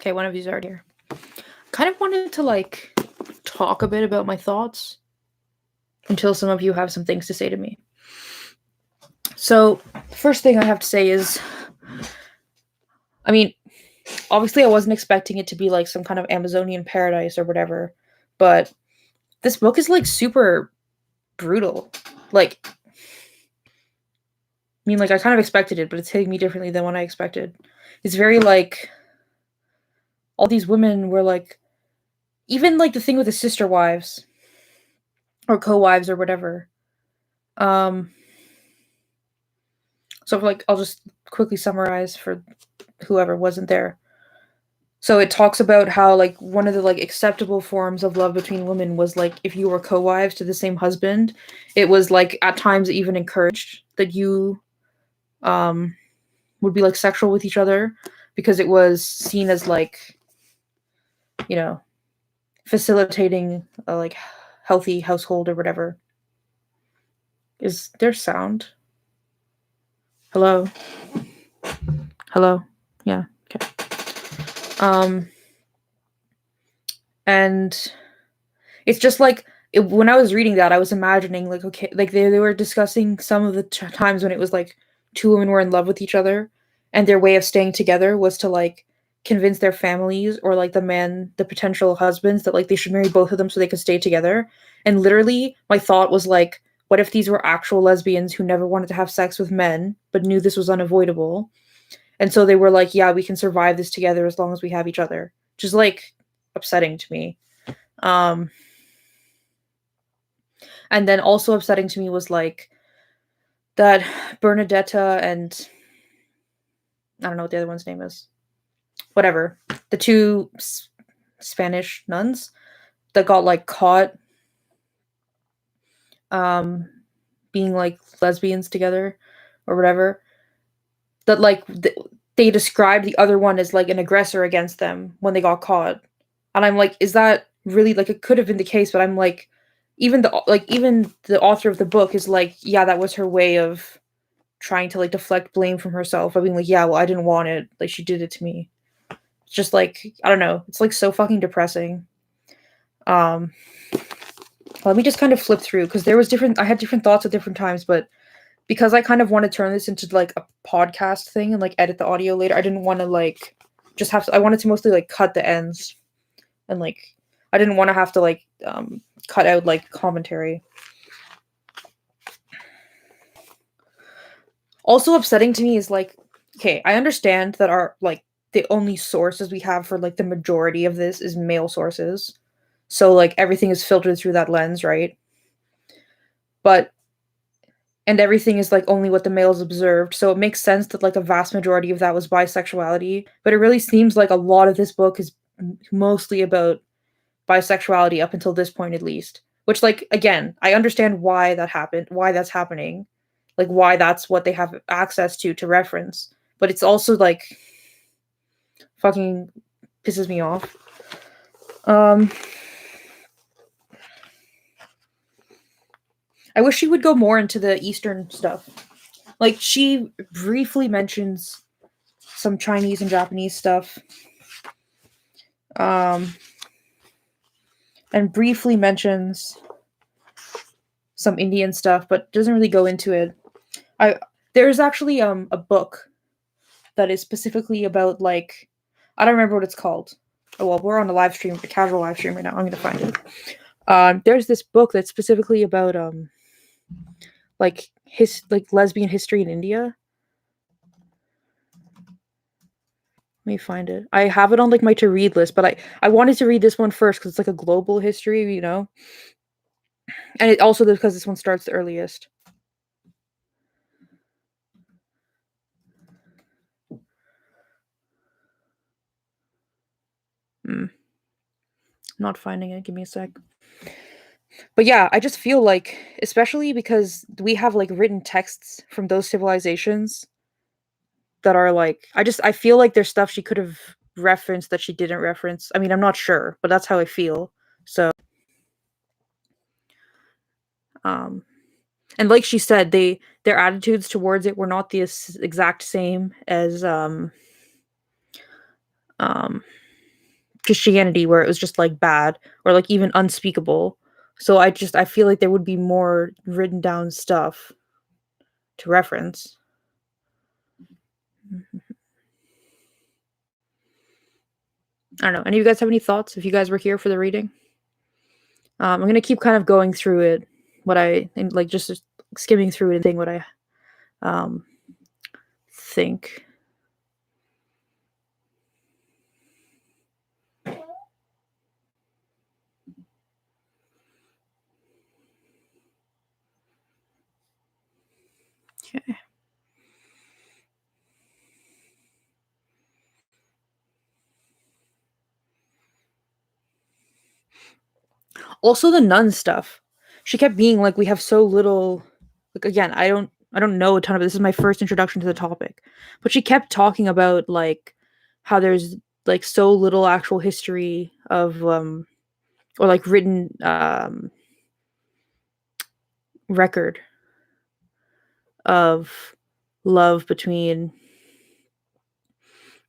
Okay, one of these are here. Kind of wanted to like talk a bit about my thoughts until some of you have some things to say to me. So, first thing I have to say is, I mean, obviously I wasn't expecting it to be like some kind of Amazonian paradise or whatever, but this book is like super brutal. Like, I mean, like I kind of expected it, but it's hitting me differently than what I expected. It's very like all these women were like, even like the thing with the sister wives or co-wives or whatever. Um, so like I'll just quickly summarize for whoever wasn't there. So it talks about how like one of the like acceptable forms of love between women was like if you were co-wives to the same husband, it was like at times even encouraged that you um would be like sexual with each other because it was seen as like, you know, facilitating a like healthy household or whatever. Is there sound? Hello? Hello? Yeah. Okay. And it's just like when I was reading that, I was imagining like okay, like they were discussing some of the times when it was like two women were in love with each other, and their way of staying together was to like convince their families or like the potential husbands that like they should marry both of them so they could stay together. And literally, my thought was like, what if these were actual lesbians who never wanted to have sex with men but knew this was unavoidable, and so they were like, yeah, we can survive this together as long as we have each other, which is like upsetting to me. Um, And then also upsetting to me was like that Bernadetta and I don't know what the other one's name is. Whatever. The two Spanish nuns that got like caught um being like lesbians together or whatever. That like they described the other one as like an aggressor against them when they got caught. And I'm like, is that really like it could have been the case, but I'm like even the author of the book is like, yeah, that was her way of trying to like deflect blame from herself by being like, yeah, well, I didn't want it. Like she did it to me. It's just like, I don't know. It's like so fucking depressing. Um Let me just kind of flip through because I had different thoughts at different times, but because I kind of want to turn this into like a podcast thing and like edit the audio later, I didn't want to like just have to, I wanted to mostly like cut the ends and like I didn't want to have to like cut out like commentary. Also upsetting to me is like, okay, I understand that our like the only sources we have for like the majority of this is male sources. So like everything is filtered through that lens, right? But and everything is like only what the males observed. So it makes sense that like a vast majority of that was bisexuality, but it really seems like a lot of this book is mostly about bisexuality up until this point at least. Which like again, I understand why that happened, why that's happening, like why that's what they have access to reference. But it's also like fucking pisses me off. I wish she would go more into the Eastern stuff. Like she briefly mentions some Chinese and Japanese stuff. And briefly mentions some Indian stuff, but doesn't really go into it. There's actually a book that is specifically about like I don't remember what it's called. Oh well, we're on a live stream, a casual live stream right now. I'm gonna find it. There's this book that's specifically about like lesbian history in India. Let me find it. I have it on like my to read list, but I wanted to read this one first because it's like a global history, you know. And it also because this one starts the earliest. Not finding it. Give me a sec. But yeah, I just feel like, especially because we have like written texts from those civilizations that are like, I feel like there's stuff she could have referenced that she didn't reference. I mean, I'm not sure, but that's how I feel. So, um, and like she said, their attitudes towards it were not the exact same as um Christianity where it was just like bad or like even unspeakable. So I feel like there would be more written down stuff to reference. I don't know. Any of you guys have any thoughts if you guys were here for the reading? I'm gonna keep kind of going through it, and like just skimming through it and seeing what I think. Okay. Also the nun stuff. She kept being like, we have so little. Like again, I don't know a ton of it. This is my first introduction to the topic, but she kept talking about like how there's like so little actual history of or like written record of love between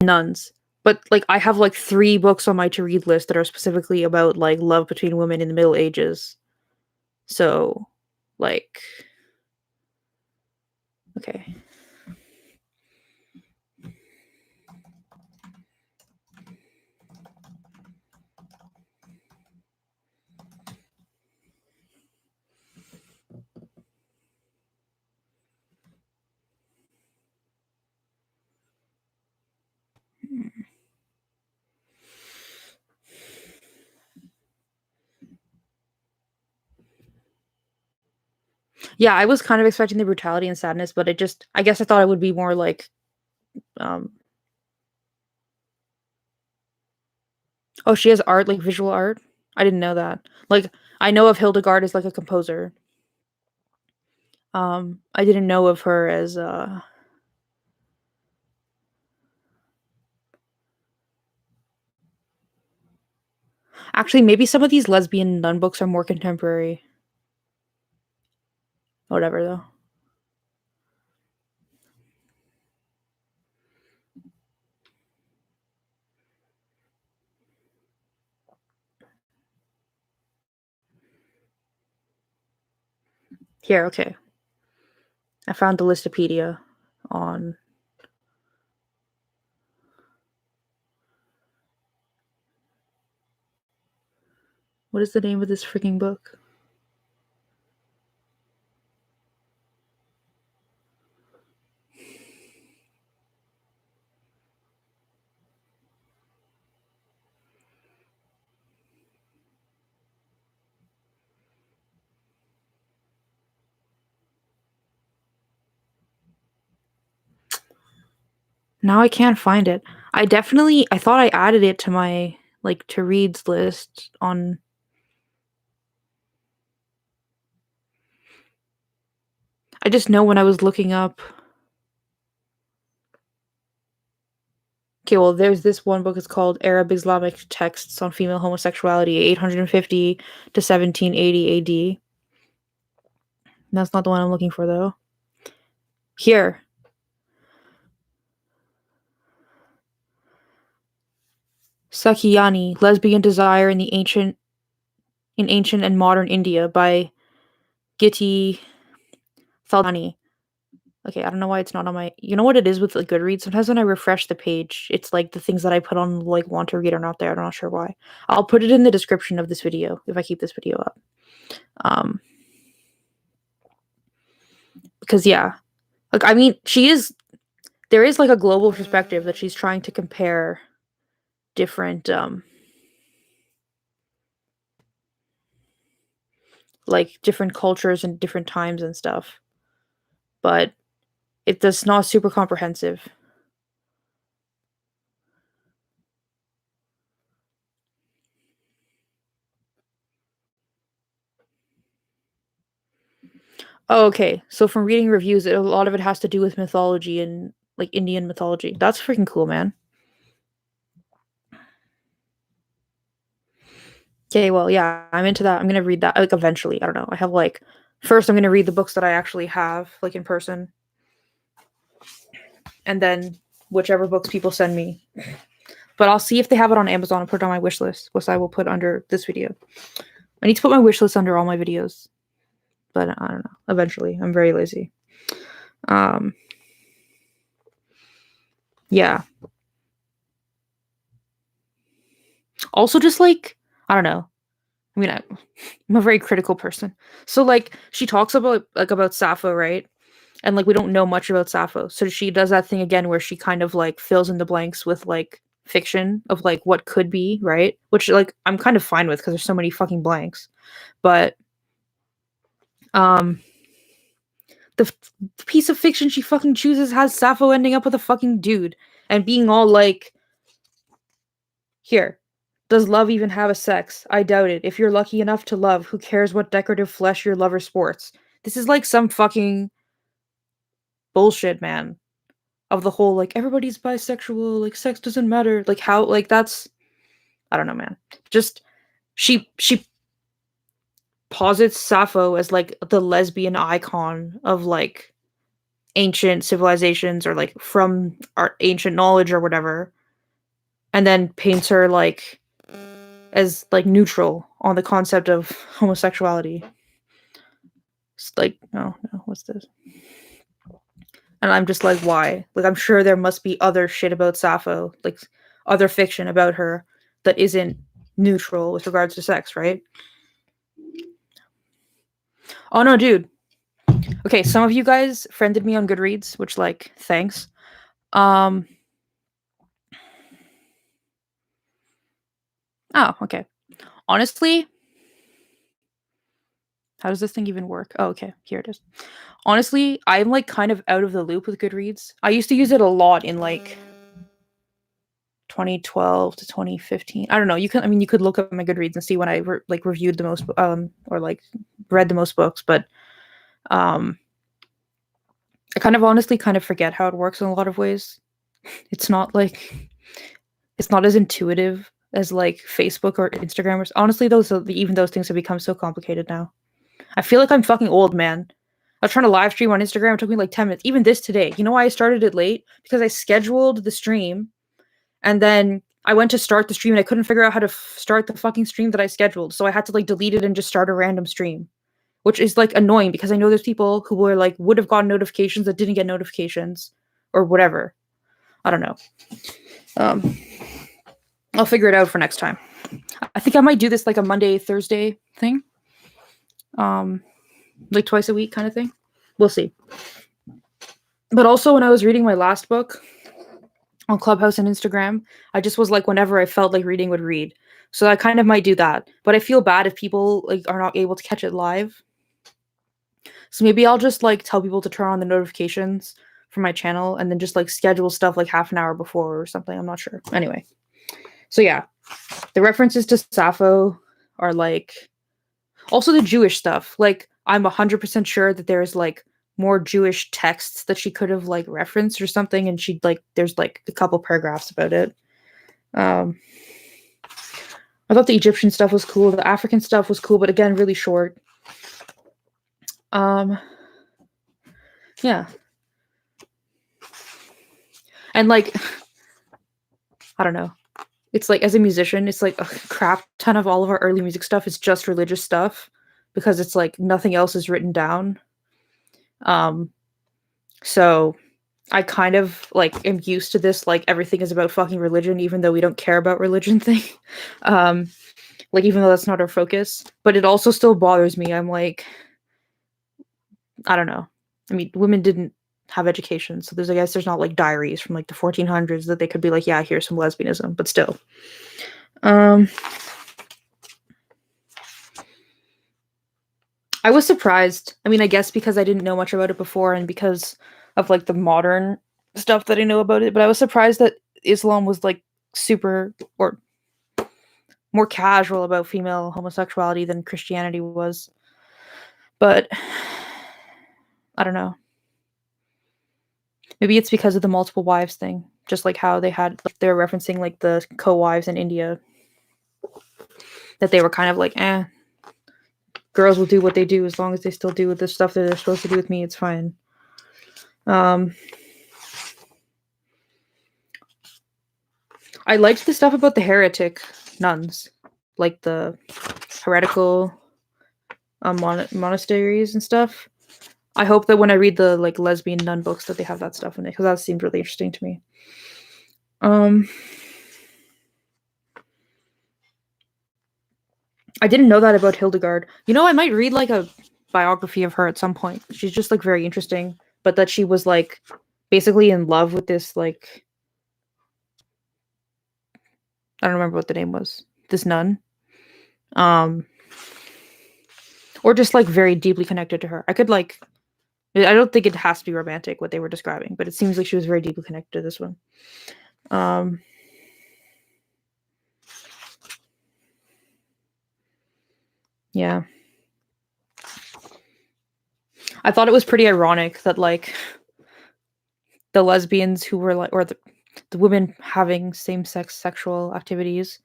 nuns. But like I have like 3 books on my to read list that are specifically about like love between women in the Middle Ages. So like okay. Yeah, I was kind of expecting the brutality and sadness, but I guess I thought it would be more like um oh, she has art, like visual art? I didn't know that. Like I know of Hildegard as like a composer. I didn't know of her as actually maybe some of these lesbian nun books are more contemporary. Whatever though. Here, okay. I found the Listopedia on what is the name of this freaking book? Now I can't find it. I thought I added it to my like to reads list on I just know when I was looking up okay, well there's this one book, it's called Arab Islamic Texts on Female Homosexuality, 850 to 1780 AD. That's not the one I'm looking for though. Here. Sakyani, Lesbian Desire in Ancient and Modern India by Gitti Thaldani. Okay, I don't know why it's not on my you know what it is with the Goodreads? Sometimes when I refresh the page, it's like the things that I put on like want to read are not there. I'm not sure why. I'll put it in the description of this video if I keep this video up. Because yeah. Like I mean, there is like a global perspective that she's trying to compare different like different cultures and different times and stuff. But it's not super comprehensive. Oh, okay. So from reading reviews, a lot of it has to do with mythology and like Indian mythology. That's freaking cool, man. Okay, well, yeah, I'm into that. I'm gonna read that like eventually. I don't know. I have like first I'm gonna read the books that I actually have like in person, and then whichever books people send me. but I'll see if they have it on Amazon and put it on my wish list, which I will put under this video. I need to put my wish list under all my videos, but I don't know. Eventually, I'm very lazy. Yeah. Also, just like, I don't know. I mean, I'm a very critical person. So like, she talks about Sappho, right? And like, we don't know much about Sappho. So she does that thing again where she kind of like fills in the blanks with like fiction of like what could be, right? Which like I'm kind of fine with because there's so many fucking blanks. But um the piece of fiction she fucking chooses has Sappho ending up with a fucking dude and being all like, here, does love even have a sex? I doubt it. If you're lucky enough to love, who cares what decorative flesh your lover sports? This is like some fucking bullshit, man. Of the whole, like, everybody's bisexual, like, sex doesn't matter. Like, how, like, that's, I don't know, man. Just, she posits Sappho as, like, the lesbian icon of, like, ancient civilizations or, like, from our ancient knowledge or whatever. And then paints her, like, as like neutral on the concept of homosexuality. It's like, no, what's this? And I'm just like, why? Like, I'm sure there must be other shit about Sappho, like other fiction about her that isn't neutral with regards to sex, right? Oh no, dude. Okay, some of you guys friended me on Goodreads, which like, thanks. Oh, okay. Honestly, how does this thing even work? Oh, okay, here it is. Honestly, I'm like kind of out of the loop with Goodreads. I used to use it a lot in like 2012 to 2015. I don't know. You could look up my Goodreads and see when I reviewed the most or like read the most books, but I kind of honestly kind of forget how it works in a lot of ways. It's not as intuitive as like Facebook or Instagram. Honestly, even those things have become so complicated now. I feel like I'm fucking old, man. I was trying to live stream on Instagram. It took me like 10 minutes. Even this today. You know why I started it late? Because I scheduled the stream and then I went to start the stream and I couldn't figure out how to start the fucking stream that I scheduled. So I had to like delete it and just start a random stream, which is like annoying because I know there's people who were like would have gotten notifications that didn't get notifications or whatever. I don't know. I'll figure it out for next time. I think I might do this like a Monday, Thursday thing. Like twice a week kind of thing. We'll see. But also when I was reading my last book on Clubhouse and Instagram, I just was like, whenever I felt like reading would read. So I kind of might do that. But I feel bad if people like are not able to catch it live. So maybe I'll just like tell people to turn on the notifications for my channel and then just like schedule stuff like half an hour before or something. I'm not sure. Anyway. So yeah. The references to Sappho are like also the Jewish stuff. Like I'm 100% sure that there's like more Jewish texts that she could have like referenced or something, and she'd like there's like a couple paragraphs about it. I thought the Egyptian stuff was cool, the African stuff was cool, but again, really short. Yeah. And like I don't know. It's like as a musician, it's like a crap ton of all of our early music stuff is just religious stuff because it's like nothing else is written down. So I kind of like am used to this, like everything is about fucking religion, even though we don't care about religion thing. Like even though that's not our focus, but it also still bothers me. I'm like, I don't know. I mean, women didn't have education, so I guess there's not like diaries from like the 1400s that they could be like, yeah, here's some lesbianism, but still. I was surprised. I mean, I guess because I didn't know much about it before and because of like the modern stuff that I know about it, but I was surprised that Islam was like super or more casual about female homosexuality than Christianity was. But I don't know. Maybe it's because of the multiple wives thing, just like how they're referencing like the co-wives in India, that they were kind of like, girls will do what they do as long as they still do the stuff that they're supposed to do with me, it's fine. I liked the stuff about the heretic nuns, like the heretical monasteries and stuff. I hope that when I read the like lesbian nun books that they have that stuff in it because that seemed really interesting to me. I didn't know that about Hildegard. You know, I might read like a biography of her at some point. She's just like very interesting, but that she was like basically in love with this like I don't remember what the name was. This nun. Um or just like very deeply connected to her. I could like I don't think it has to be romantic what they were describing, but it seems like she was very deeply connected to this one. Yeah. I thought it was pretty ironic that like the lesbians who were like or the women having same-sex sexual activities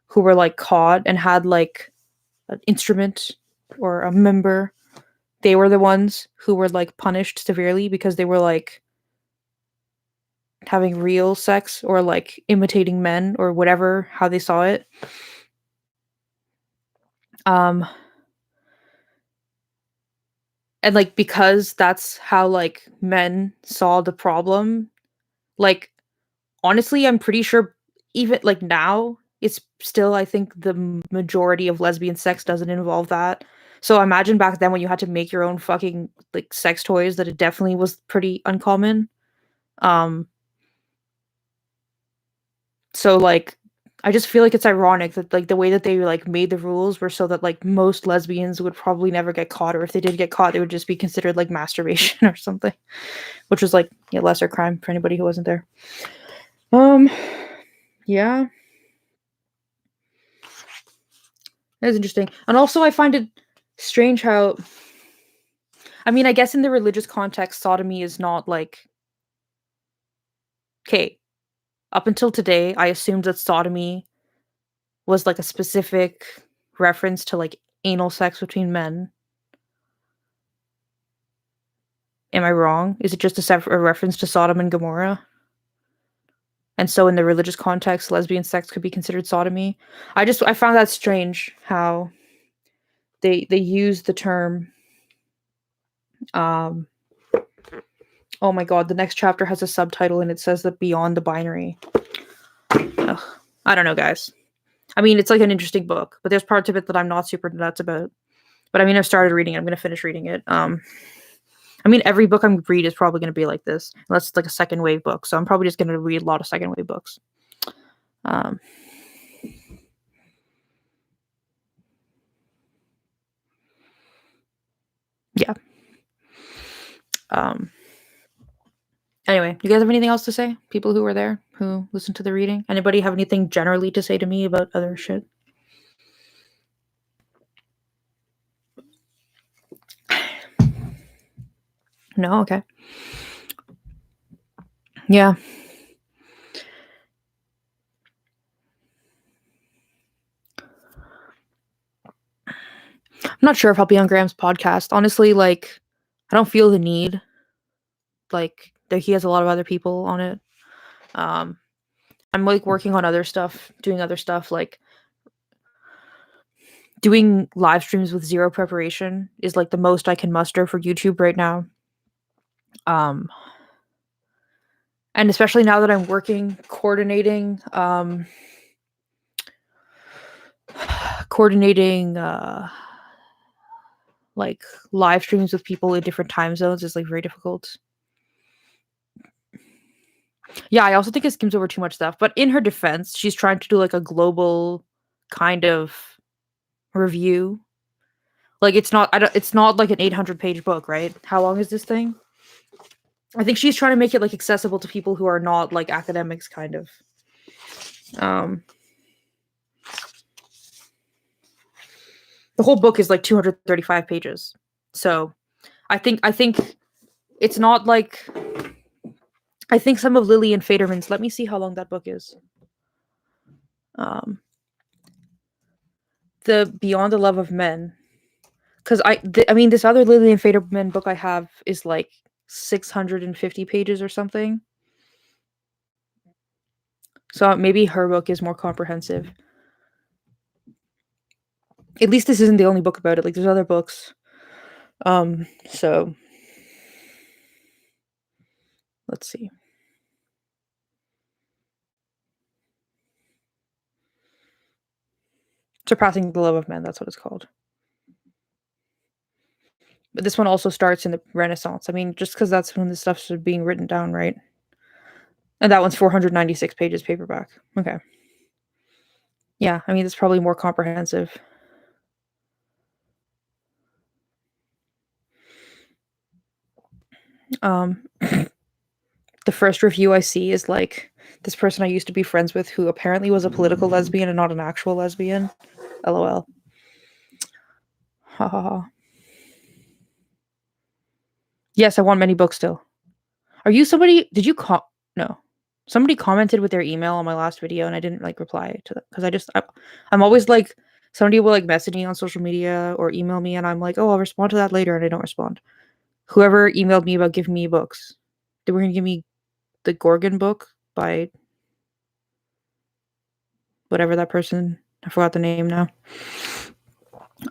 who were like caught and had like an instrument or a member, they were the ones who were like punished severely because they were like having real sex or like imitating men or whatever how they saw it. And like because that's how like men saw the problem, like honestly I'm pretty sure even like now it's still I think the majority of lesbian sex doesn't involve that. So imagine back then when you had to make your own fucking like sex toys that it definitely was pretty uncommon. um so like I just feel like it's ironic that like the way that they like made the rules were so that like most lesbians would probably never get caught, or if they did get caught they would just be considered like masturbation or something, which was like a lesser crime for anybody who wasn't there. Yeah, that's interesting. And also I find it strange how I mean, I guess in the religious context sodomy is not like okay, up until today I assumed that sodomy was like a specific reference to like anal sex between men. Am I wrong? Is it just a reference to Sodom and Gomorrah? And so in the religious context, lesbian sex could be considered sodomy. I found that strange how they use the term. Um, oh my god, the next chapter has a subtitle and it says that beyond the binary. Ugh, I don't know, guys. I mean, it's like an interesting book, but there's parts of it that I'm not super nuts about. But I mean, I've started reading it. I'm going to finish reading it. I mean, every book I'm read is probably going to be like this, unless it's like a second wave book. So I'm probably just going to read a lot of second wave books. Yeah. Anyway, you guys have anything else to say? People who were there, who listened to the reading? Anybody have anything generally to say to me about other shit? No? Okay. Yeah. I'm not sure if I'll be on Graham's podcast. Honestly, like, I don't feel the need. Like, that he has a lot of other people on it. I'm like working on other stuff, doing other stuff, like doing live streams with zero preparation is like the most I can muster for YouTube right now. And especially now that I'm working, coordinating like live streams with people in different time zones is like very difficult. Yeah, I also think it skims over too much stuff. But in her defense, she's trying to do like a global kind of review. Like it's not like an 800-page book, right? How long is this thing? I think she's trying to make it like accessible to people who are not like academics kind of. The whole book is like 235 pages. So, I think it's not like I think some of Lillian Faderman's. Let me see how long that book is. The Beyond the Love of Men, because I mean this other Lillian Faderman book I have is like 650 pages or something. So maybe her book is more comprehensive. At least this isn't the only book about it. Like there's other books. So let's see. Surpassing the Love of Men, that's what it's called. But this one also starts in the Renaissance. I mean, just because that's when the stuff's being written down, right? And that one's 496 pages paperback. Okay. Yeah, I mean, it's probably more comprehensive. The first review I see is like this person I used to be friends with who apparently was a political lesbian and not an actual lesbian. LOL. Ha ha ha. Yes, I want many books still. Are you somebody? Did you call? No. Somebody commented with their email on my last video and I didn't like reply to that because I'm always like somebody will like message me on social media or email me and I'm like, oh, I'll respond to that later and I don't respond. Whoever emailed me about giving me books, they were gonna give me the Gorgon book by whatever that person. I forgot the name now.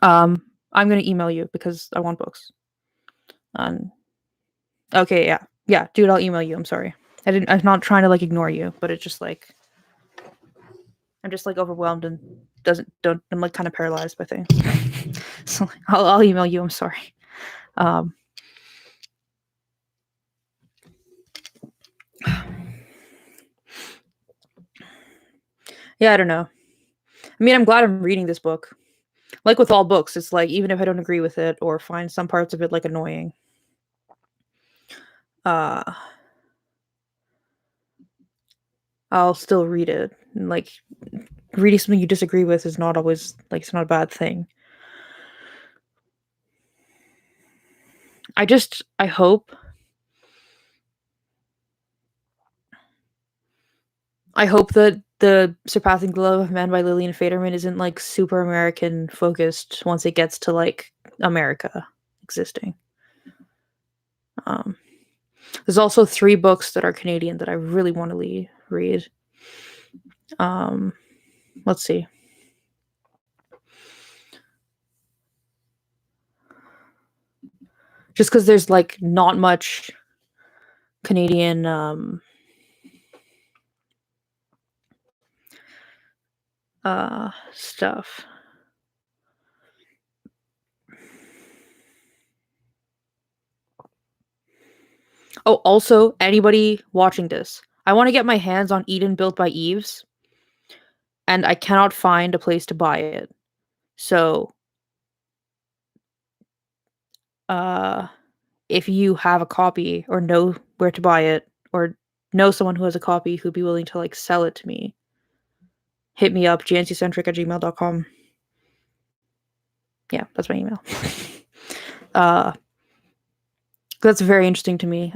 I'm gonna email you because I want books. Okay, yeah, yeah, dude, I'll email you. I'm sorry. I'm not trying to like ignore you, but it's just like I'm just like overwhelmed and don't. I'm like kind of paralyzed by things. So I'll email you. I'm sorry. Um, yeah, I don't know. I mean, I'm glad I'm reading this book. Like with all books, it's like even if I don't agree with it or find some parts of it like annoying, uh, I'll still read it. And, like reading something you disagree with is not always like it's not a bad thing. I hope that the Surpassing the Love of Men by Lillian Faderman isn't like super American focused once it gets to like America existing. There's also 3 books that are Canadian that I really want to read. Let's see. Just because there's like not much Canadian stuff. Oh, also, anybody watching this, I want to get my hands on Eden Built by Eves, and I cannot find a place to buy it. So, if you have a copy or know where to buy it, or know someone who has a copy who'd be willing to like sell it to me, hit me up, gncucentric@gmail.com. Yeah, that's my email. That's very interesting to me.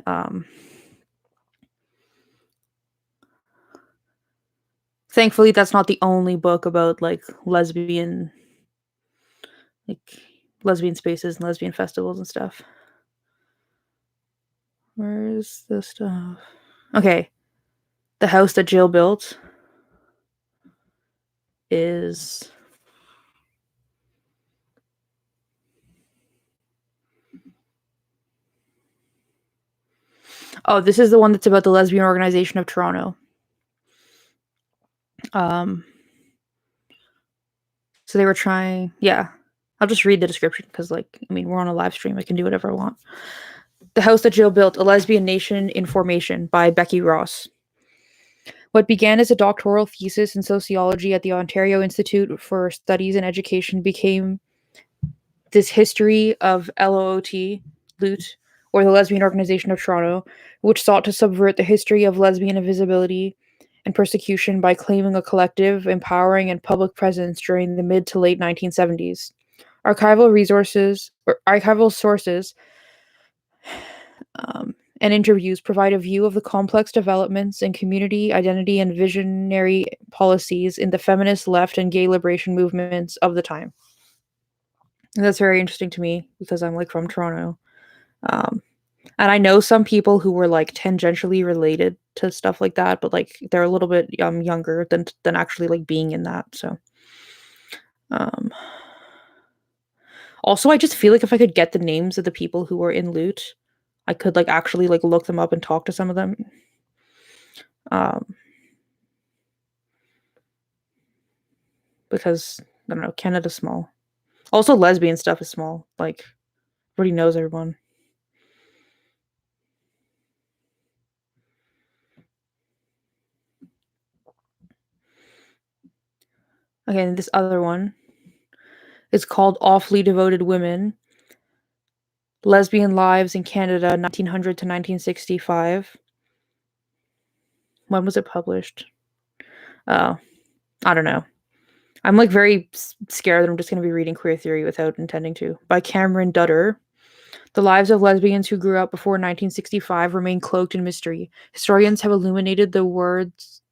Thankfully, that's not the only book about like lesbian spaces and lesbian festivals and stuff. Where's the stuff? Okay. The House That Jill Built is oh, this is the one that's about the Lesbian Organization of Toronto. So they were trying, yeah. I'll just read the description because, like, I mean, we're on a live stream. I can do whatever I want. The House That Jill Built, A Lesbian Nation in Formation by Becky Ross. What began as a doctoral thesis in sociology at the Ontario Institute for Studies in Education became this history of LOOT, or the Lesbian Organization of Toronto, which sought to subvert the history of lesbian invisibility and persecution by claiming a collective, empowering, and public presence during the mid to late 1970s. Archival sources and interviews provide a view of the complex developments in community identity and visionary policies in the feminist left and gay liberation movements of the time. And that's very interesting to me because I'm like from Toronto. And I know some people who were like tangentially related to stuff like that, but like they're a little bit younger than actually like being in that. So um also I just feel like if I could get the names of the people who were in Loot, I could like actually like look them up and talk to some of them. Um because I don't know, Canada's small. Also lesbian stuff is small. Like everybody knows everyone. Okay, and this other one is called Awfully Devoted Women: Lesbian Lives in Canada 1900 to 1965. When was it published? Oh, I don't know. I'm like very scared that I'm just going to be reading queer theory without intending to. By Cameron Dutter. The lives of lesbians who grew up before 1965 remain cloaked in mystery. Historians have illuminated the worlds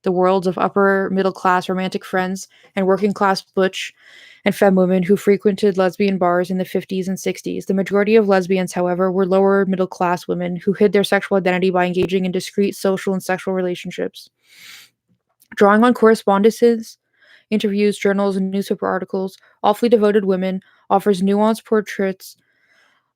of upper middle class romantic friends and working class butch and femme women who frequented lesbian bars in the 50s and 60s. The majority of lesbians, however, were lower middle class women who hid their sexual identity by engaging in discreet social and sexual relationships. Drawing on correspondences, interviews, journals, and newspaper articles, Awfully Devoted Women offers nuanced portraits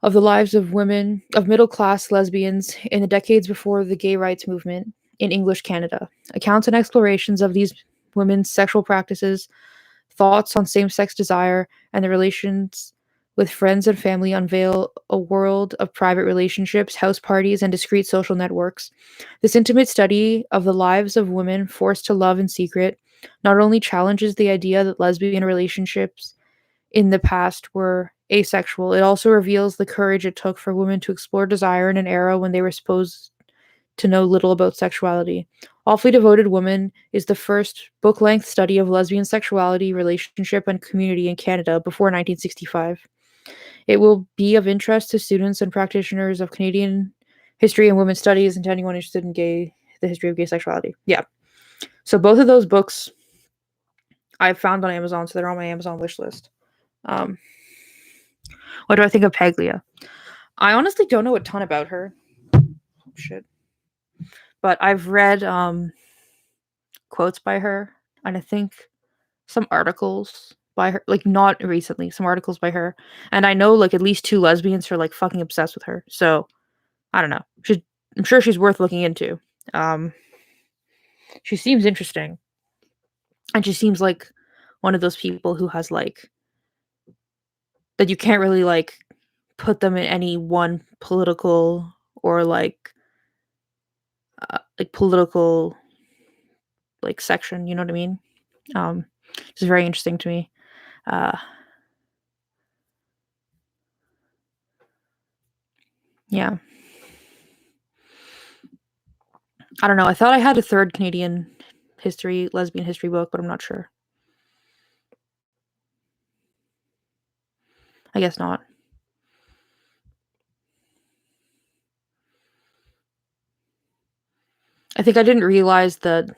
of the lives of women, of middle class lesbians in the decades before the gay rights movement in English Canada. Accounts and explorations of these women's sexual practices, thoughts on same sex desire, and their relations with friends and family unveil a world of private relationships, house parties, and discreet social networks. This intimate study of the lives of women forced to love in secret not only challenges the idea that lesbian relationships in the past were asexual, it also reveals the courage it took for women to explore desire in an era when they were supposed to know little about sexuality. Awfully Devoted Woman is the first book length study of lesbian sexuality, relationship, and community in Canada before 1965. It will be of interest to students and practitioners of Canadian history and women's studies and to anyone interested in the history of gay sexuality. Yeah. So both of those books I found on Amazon, so they're on my Amazon wish list. Um, what do I think of Paglia? I honestly don't know a ton about her. Oh, shit. But I've read quotes by her, and I think some articles by her, like not recently, some articles by her. And I know like at least two lesbians who are like fucking obsessed with her. So I don't know. I'm sure she's worth looking into. Um, she seems interesting, and she seems like one of those people who has like that you can't really like put them in any one political or like political like section. You know what I mean? It's very interesting to me. Uh, yeah. I don't know. I thought I had a third Canadian lesbian history book, but I'm not sure. I guess not. I think I didn't realize that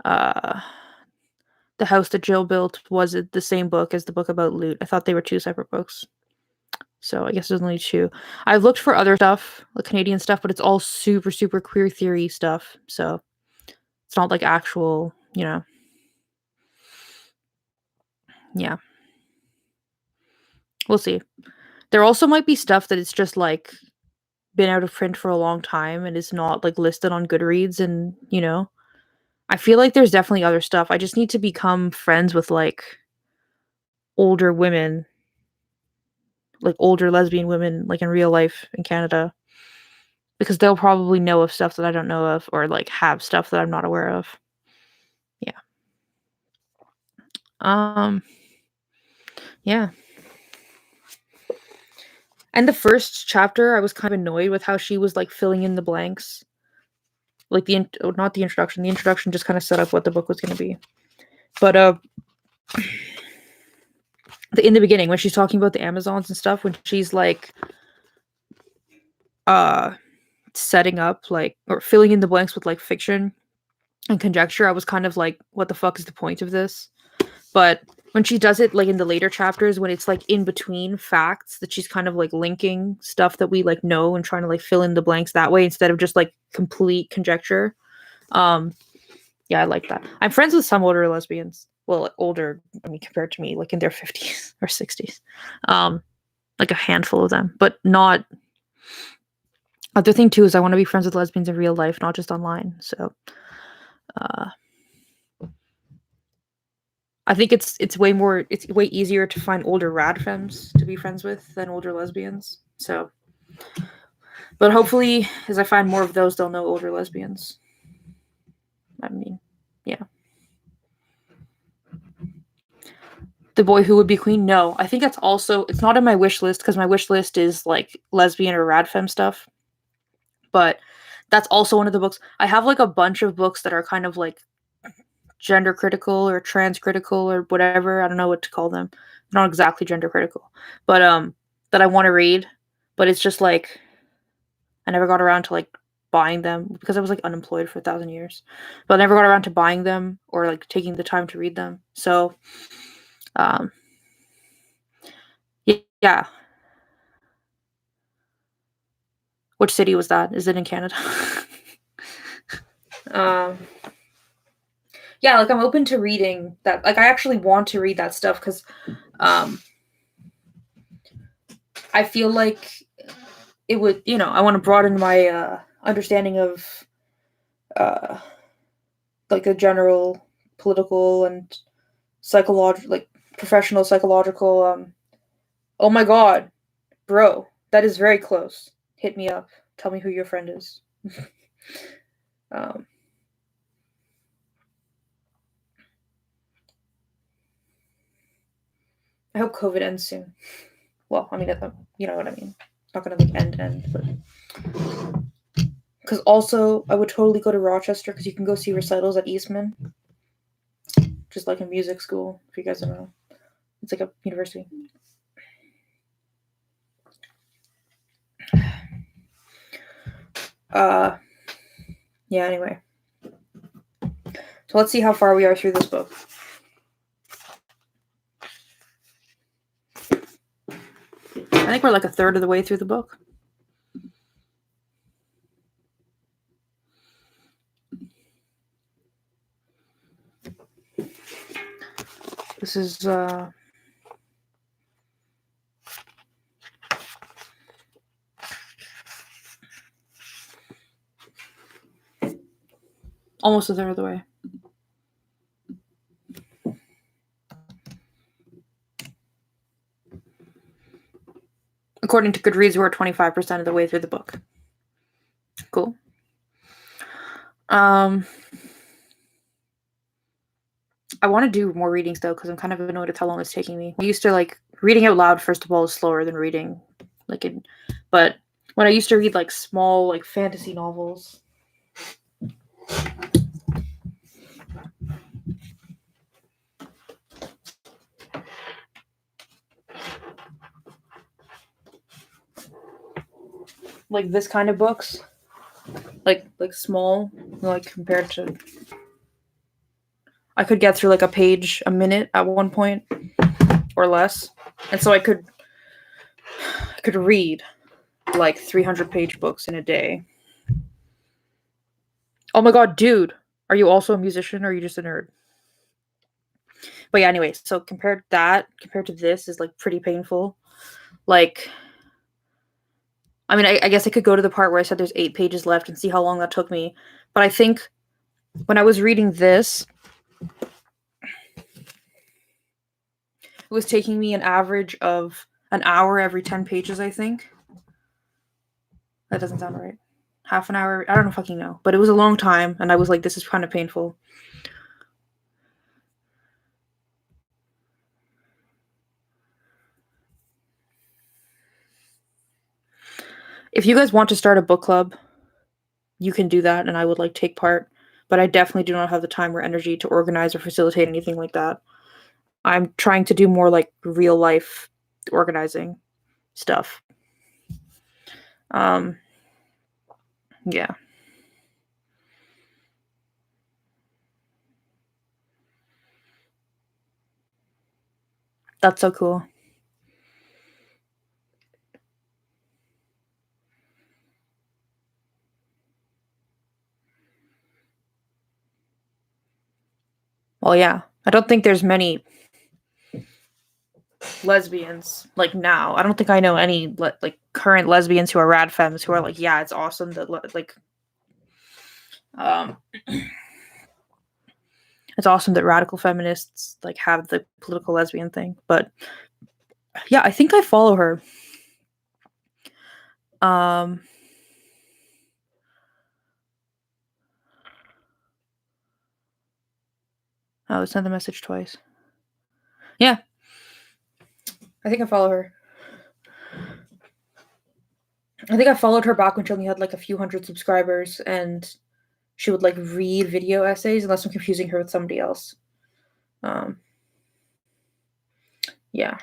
uh, the house that Jill built was the same book as the book about loot. I thought they were two separate books. So I guess there's only two. I've looked for other stuff, like Canadian stuff, but it's all super, super queer theory stuff. So it's not like actual, yeah. We'll see. There also might be stuff that it's just like been out of print for a long time and is not like listed on Goodreads and, I feel like there's definitely other stuff. I just need to become friends with like older women, like older lesbian women like in real life in Canada because they'll probably know of stuff that I don't know of or like have stuff that I'm not aware of. Yeah. Um yeah. And the first chapter I was kind of annoyed with how she was like filling in the blanks. Like not the introduction. The introduction just kind of set up what the book was going to be. But in the beginning when she's talking about the Amazons and stuff when she's like uh setting up like or filling in the blanks with like fiction and conjecture, I was kind of like, what the fuck is the point of this? But when she does it like in the later chapters, when it's like in between facts, that she's kind of like linking stuff that we like know and trying to like fill in the blanks that way instead of just like complete conjecture. Um, yeah, I like that. I'm friends with some older lesbians. Well, older, I mean, compared to me, like in their 50s or 60s. Like a handful of them, but not. Other thing too is I want to be friends with lesbians in real life, not just online. So, uh, I think it's way easier to find older rad femmes to be friends with than older lesbians. So, but hopefully, as I find more of those, they'll know older lesbians. I mean, yeah. The Boy Who Would Be Queen? No, I think that's also it's not in my wish list because my wish list is like lesbian or rad femme stuff. But that's also one of the books. I have like a bunch of books that are kind of like gender critical or trans critical or whatever. I don't know what to call them. Not exactly gender critical, but that I want to read. But it's just like I never got around to like buying them because I was like unemployed for 1,000 years. But I never got around to buying them or like taking the time to read them. So, um, yeah. Which city was that? Is it in Canada? um, yeah, like I'm open to reading that. Like I actually want to read that stuff because um, I feel like it would, I want to broaden my understanding of uh, like the general political and psychological, like professional psychological. Oh my god, bro, that is very close. Hit me up. Tell me who your friend is. um, I hope COVID ends soon. Well, I mean, you know what I mean. Not gonna like end, but because also I would totally go to Rochester because you can go see recitals at Eastman, just like a music school. If you guys don't know, it's like a university. Uh, yeah. Anyway, so let's see how far we are through this book. I think we're like a third of the way through the book. This is almost a third of the way. According to Goodreads, we're 25% of the way through the book. Cool. I want to do more readings though, because I'm kind of annoyed at how long it's taking me. I used to like reading out loud. First of all, is slower than reading, but when I used to read like small like fantasy novels. Like this kind of books, like small, like compared to, I could get through like a page a minute at one point or less, and so I could read like 300-page books in a day. Oh my god, dude, are you also a musician or are you just a nerd? But yeah, anyway, so compared to this is like pretty painful. Like, I mean, I guess I could go to the part where I said there's 8 pages left and see how long that took me. But I think when I was reading this, it was taking me an average of an hour every 10 pages, I think. That doesn't sound right. Half an hour, I don't fucking know. But it was a long time, and I was like, this is kind of painful. If you guys want to start a book club, you can do that, and I would like take part. But I definitely do not have the time or energy to organize or facilitate anything like that. I'm trying to do more like real life organizing stuff. Yeah. That's so cool. Well, yeah. I don't think there's many lesbians like now. I don't think I know any like current lesbians who are rad femmes who are like, yeah, it's awesome that like um it's awesome that radical feminists like have the political lesbian thing. But yeah, I think I follow her. Um Oh, sent the message twice. Yeah, I think I follow her. I think I followed her back when she only had like a few hundred subscribers, and she would like read video essays unless I'm confusing her with somebody else. Um, yeah.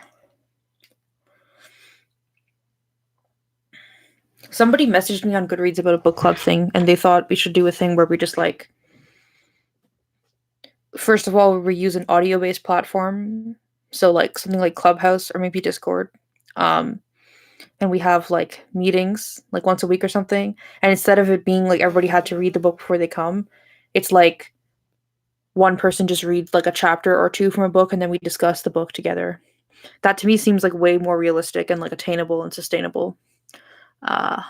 Somebody messaged me on Goodreads about a book club thing, and they thought we should do a thing where we just like, first of all, we use an audio based platform, so like something like Clubhouse or maybe Discord. Um, and we have like meetings like once a week or something. And instead of it being like everybody had to read the book before they come, it's like one person just reads like a chapter or two from a book and then we discuss the book together. That to me seems like way more realistic and like attainable and sustainable uh,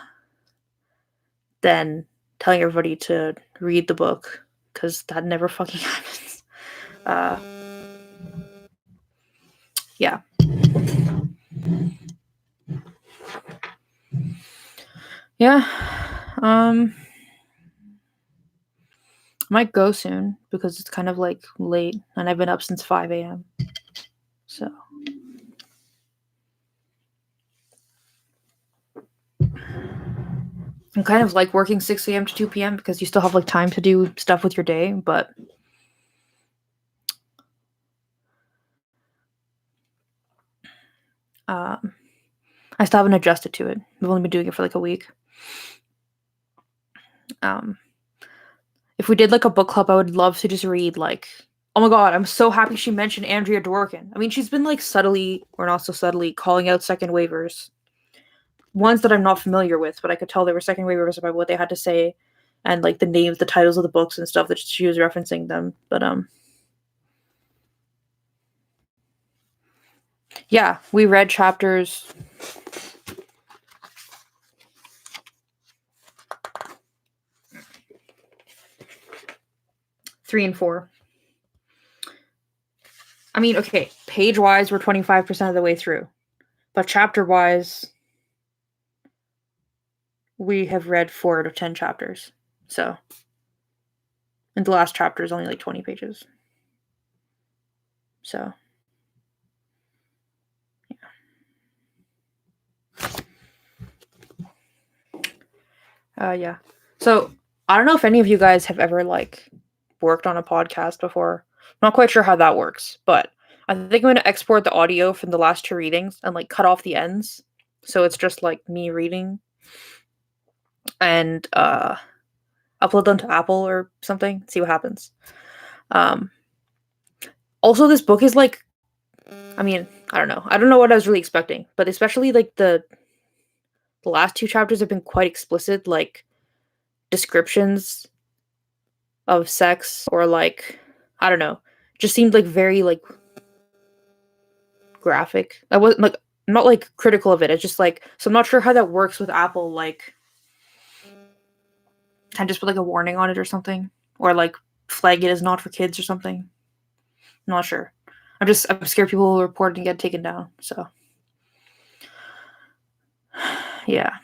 than telling everybody to read the book, because that never fucking happens. Uh, yeah. Yeah. Um, I might go soon because it's kind of like late and I've been up since 5 a.m. So I'm kind of like working 6 a.m. to 2 p.m. because you still have like time to do stuff with your day, but um, I still haven't adjusted to it. We've only been doing it for like a week. Um, if we did like a book club, I would love to just read like, oh my god, I'm so happy she mentioned Andrea Dworkin. I mean, she's been like subtly or not so subtly calling out second waivers, ones that I'm not familiar with, but I could tell they were second waivers about what they had to say and like the names, the titles of the books and stuff that she was referencing them. But yeah, we read chapters 3 and 4. I mean, okay, page wise, we're 25% of the way through, but chapter wise, we have read 4 to 10 chapters. So, and the last chapter is only like 20 pages. So, yeah. So, I don't know if any of you guys have ever like worked on a podcast before. Not quite sure how that works, but I think I'm going to export the audio from the last 2 readings and like cut off the ends. So it's just like me reading and upload them to Apple or something, see what happens. Um Also, this book is like, I mean, I don't know. I don't know what I was really expecting, but especially like the last 2 chapters have been quite explicit, like descriptions of sex or like, I don't know, just seemed like very like graphic. I wasn't like, I'm not like critical of it. It's just like, so I'm not sure how that works with Apple. Like, can I just put like a warning on it or something, or like flag it as not for kids or something? I'm not sure. I'm scared people will report it and get taken down. So yeah.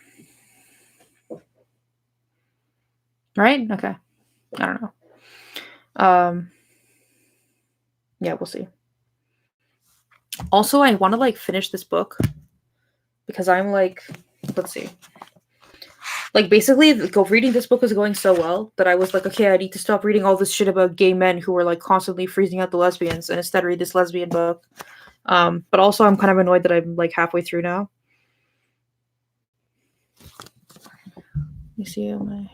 Right? Okay. I don't know. Um yeah, we'll see. Also, I want to like finish this book because I'm like, let's see. Like basically reading this book was going so well that I was like, okay, I need to stop reading all this shit about gay men who were like constantly freezing out the lesbians and instead read this lesbian book. But also I'm kind of annoyed that I'm like halfway through now. Let me see how my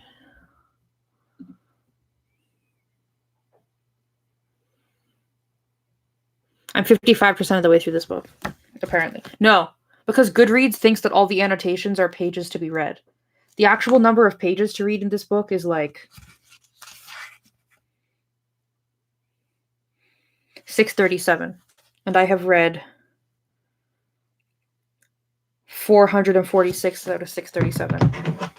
I'm 55% of the way through this book, apparently. No, because Goodreads thinks that all the annotations are pages to be read. The actual number of pages to read in this book is like 637. And I have read 446 out of 637.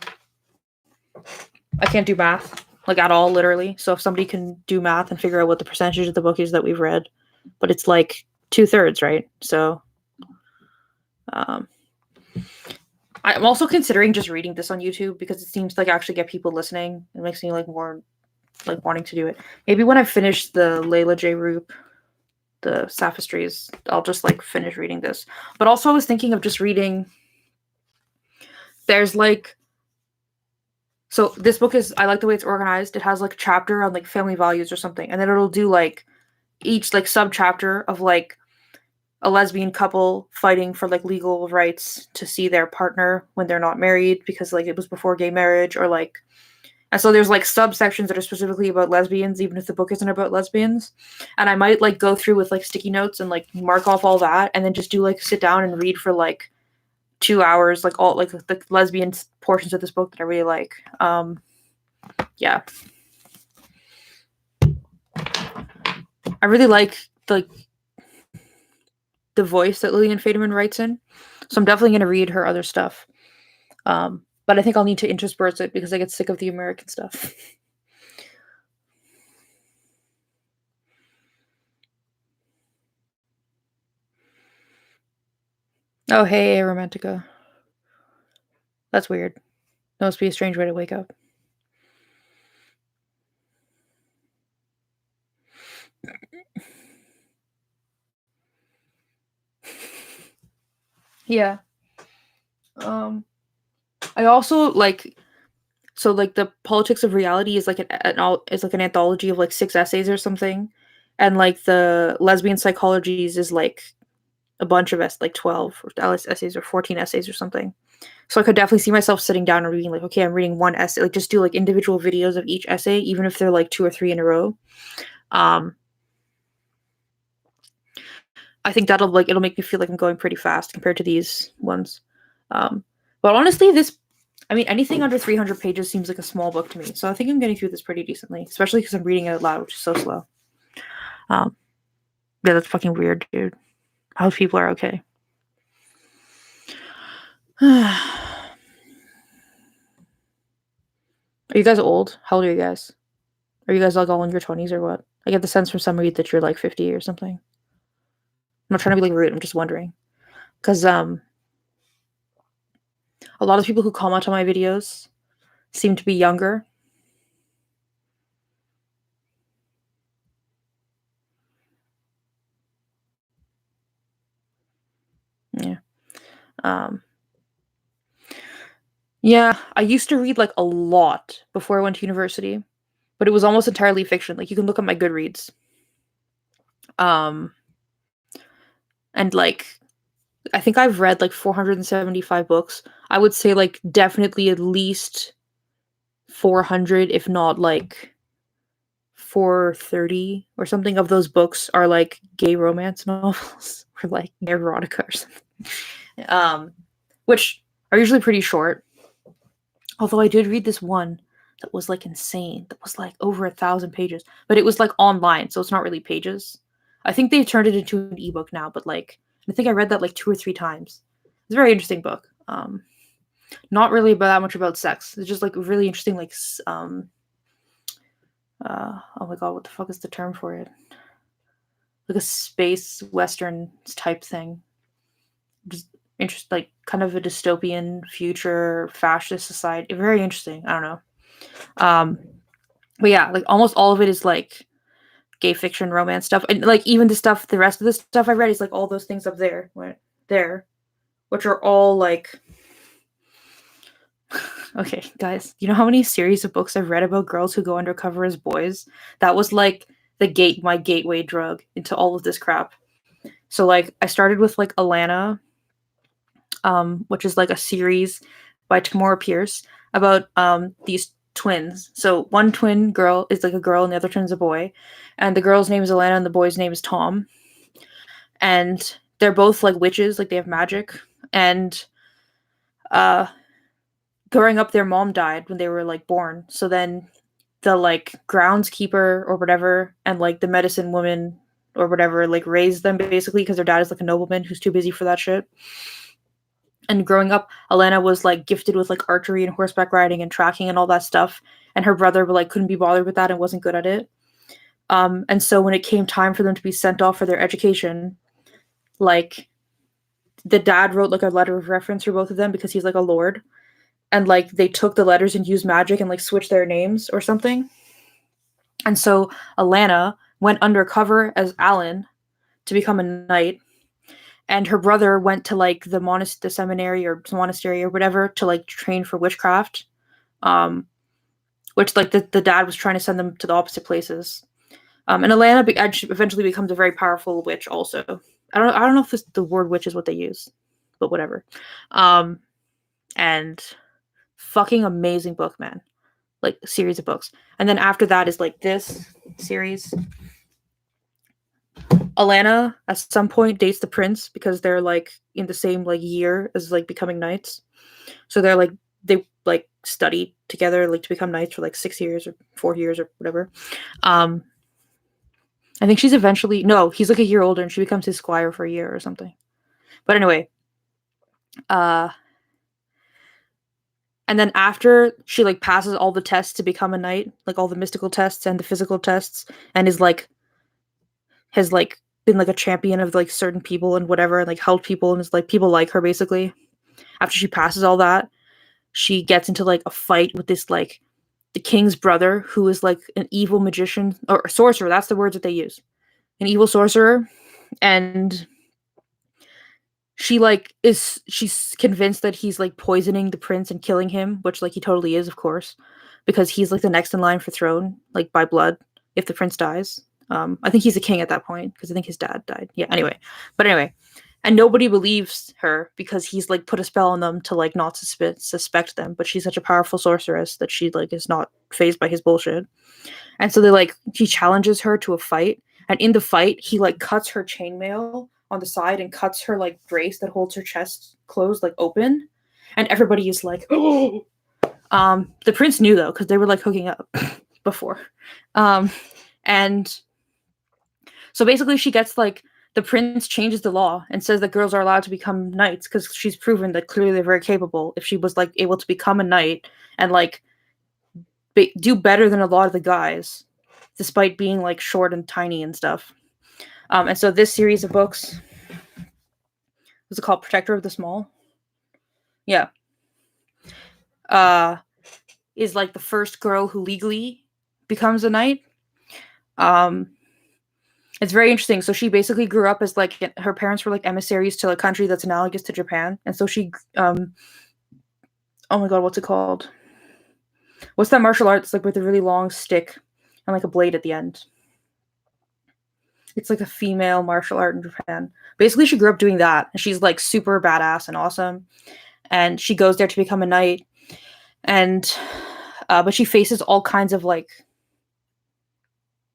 I can't do math, like at all, literally. So if somebody can do math and figure out what the percentage of the book is that we've read, but it's like 2/3, right? So I'm also considering just reading this on YouTube because it seems like actually get people listening. It makes me like more like wanting to do it. Maybe when I finish the Layla J. Roop, the Sophistries, I'll just like finish reading this. But also I was thinking of just reading. There's like, so this book is, I like the way it's organized. It has like a chapter on like family values or something, and then it'll do like each like sub chapter of like a lesbian couple fighting for like legal rights to see their partner when they're not married because like it was before gay marriage, or like, and so there's like subsections that are specifically about lesbians even if the book isn't about lesbians. And I might like go through with like sticky notes and like mark off all that and then just do like sit down and read for like 2 hours, like all like the lesbian portions of this book that I really like. Yeah, I really like the voice that Lillian Faderman writes in, so I'm definitely going to read her other stuff. But I think I'll need to intersperse it because I get sick of the American stuff. Oh, hey, Romantica. That's weird. That must be a strange way to wake up. Yeah. I also like, so like the Politics of Reality is like an anthology of like 6 essays or something, and like the Lesbian Psychologies is like a bunch of like 12 essays or 14 essays or something. So I could definitely see myself sitting down and reading like, okay, I'm reading one essay, like just do like individual videos of each essay, even if they're like 2 or 3 in a row. I think that'll like, it'll make me feel like I'm going pretty fast compared to these ones. But honestly, I mean, anything under 300 pages seems like a small book to me. So I think I'm getting through this pretty decently, especially because I'm reading it out loud, which is so slow. Yeah, that's fucking weird, dude. I hope people are okay. Are you guys old? How old are you guys? Are you guys like all in your 20s or what? I get the sense from some of you that you're like 50 or something. I'm not trying to be like rude. I'm just wondering. Because a lot of people who comment on my videos seem to be younger. Yeah. Yeah, I used to read like a lot before I went to university, but it was almost entirely fiction. Like you can look at my Goodreads. And like I think I've read like 475 books. I would say like definitely at least 400, if not like 430 or something of those books are like gay romance novels or like erotica or something. Which are usually pretty short. Although I did read this one that was like insane. That was like over 1,000 pages, but it was like online, so it's not really pages. I think they've turned it into an ebook now, but like I think I read that like 2 or 3 times. It's a very interesting book. Not really about that much about sex. It's just like really interesting, like oh my god, what the fuck is the term for it? Like a space western type thing. Just like kind of a dystopian future fascist society. Very interesting. I don't know. But yeah, like almost all of it is like gay fiction, romance stuff, and like even the rest of the stuff I read is like all those things up there, which are all like. Okay, guys, you know how many series of books I've read about girls who go undercover as boys? That was like my gateway drug into all of this crap. So like I started with like Alana, which is like a series by Tamora Pierce about these twins. So one twin girl is like a girl and the other twin's a boy. And the girl's name is Alana and the boy's name is Tom. and they're both like witches, like they have magic. And uh growing up, their mom died when they were like born. So then the like groundskeeper or whatever, and like the medicine woman or whatever, like raised them basically because their dad is like a nobleman who's too busy for that shit. And growing up, Alana was like gifted with like archery and horseback riding and tracking and all that stuff. And her brother like couldn't be bothered with that and wasn't good at it. And so when it came time for them to be sent off for their education, like the dad wrote like a letter of reference for both of them because he's like a lord. And like they took the letters and used magic and like switched their names or something. And so Alana went undercover as Alan to become a knight, and her brother went to like the seminary or monastery or whatever to like train for witchcraft, um, which like the dad was trying to send them to the opposite places. And Alana eventually becomes a very powerful witch. Also, I don't know if the word witch is what they use, but whatever. And fucking amazing book, man. Like series of books. And then after that is like this series. Alana at some point dates the prince because they're like in the same like year as like becoming knights. So they're like they like study together like to become knights for like 6 years or 4 years or whatever. I think she's eventually he's like a year older and she becomes his squire for a year or something. But anyway, and then after she like passes all the tests to become a knight, like all the mystical tests and the physical tests, and has like been like a champion of like certain people and whatever, and like helped people, and is like people like her basically. After she passes all that, she gets into like a fight with this like the king's brother, who is like an evil magician or sorcerer. That's the words that they use. An evil sorcerer, and she's convinced that he's like poisoning the prince and killing him, which like he totally is, of course, because he's like the next in line for throne, like by blood, if the prince dies. I think he's a king at that point because I think his dad died. Yeah, anyway. And nobody believes her because he's like put a spell on them to like not suspect them, but she's such a powerful sorceress that she like is not fazed by his bullshit. And so he challenges her to a fight, and in the fight he like cuts her chainmail on the side and cuts her like brace that holds her chest closed like open, and everybody is like, oh. The prince knew though because they were like hooking up before, and so basically she gets like the prince changes the law and says that girls are allowed to become knights because she's proven that clearly they're very capable. If she was like able to become a knight and like do better than a lot of the guys, despite being like short and tiny and stuff. And so this series of books, what's it called? Protector of the Small? Yeah. Is like the first girl who legally becomes a knight. It's very interesting. So she basically grew up as like her parents were like emissaries to a country that's analogous to Japan, and so she, oh my god, what's it called? What's that martial arts like with a really long stick and like a blade at the end? It's like a female martial art in Japan. Basically, she grew up doing that, and she's like super badass and awesome. And she goes there to become a knight, and but she faces all kinds of like,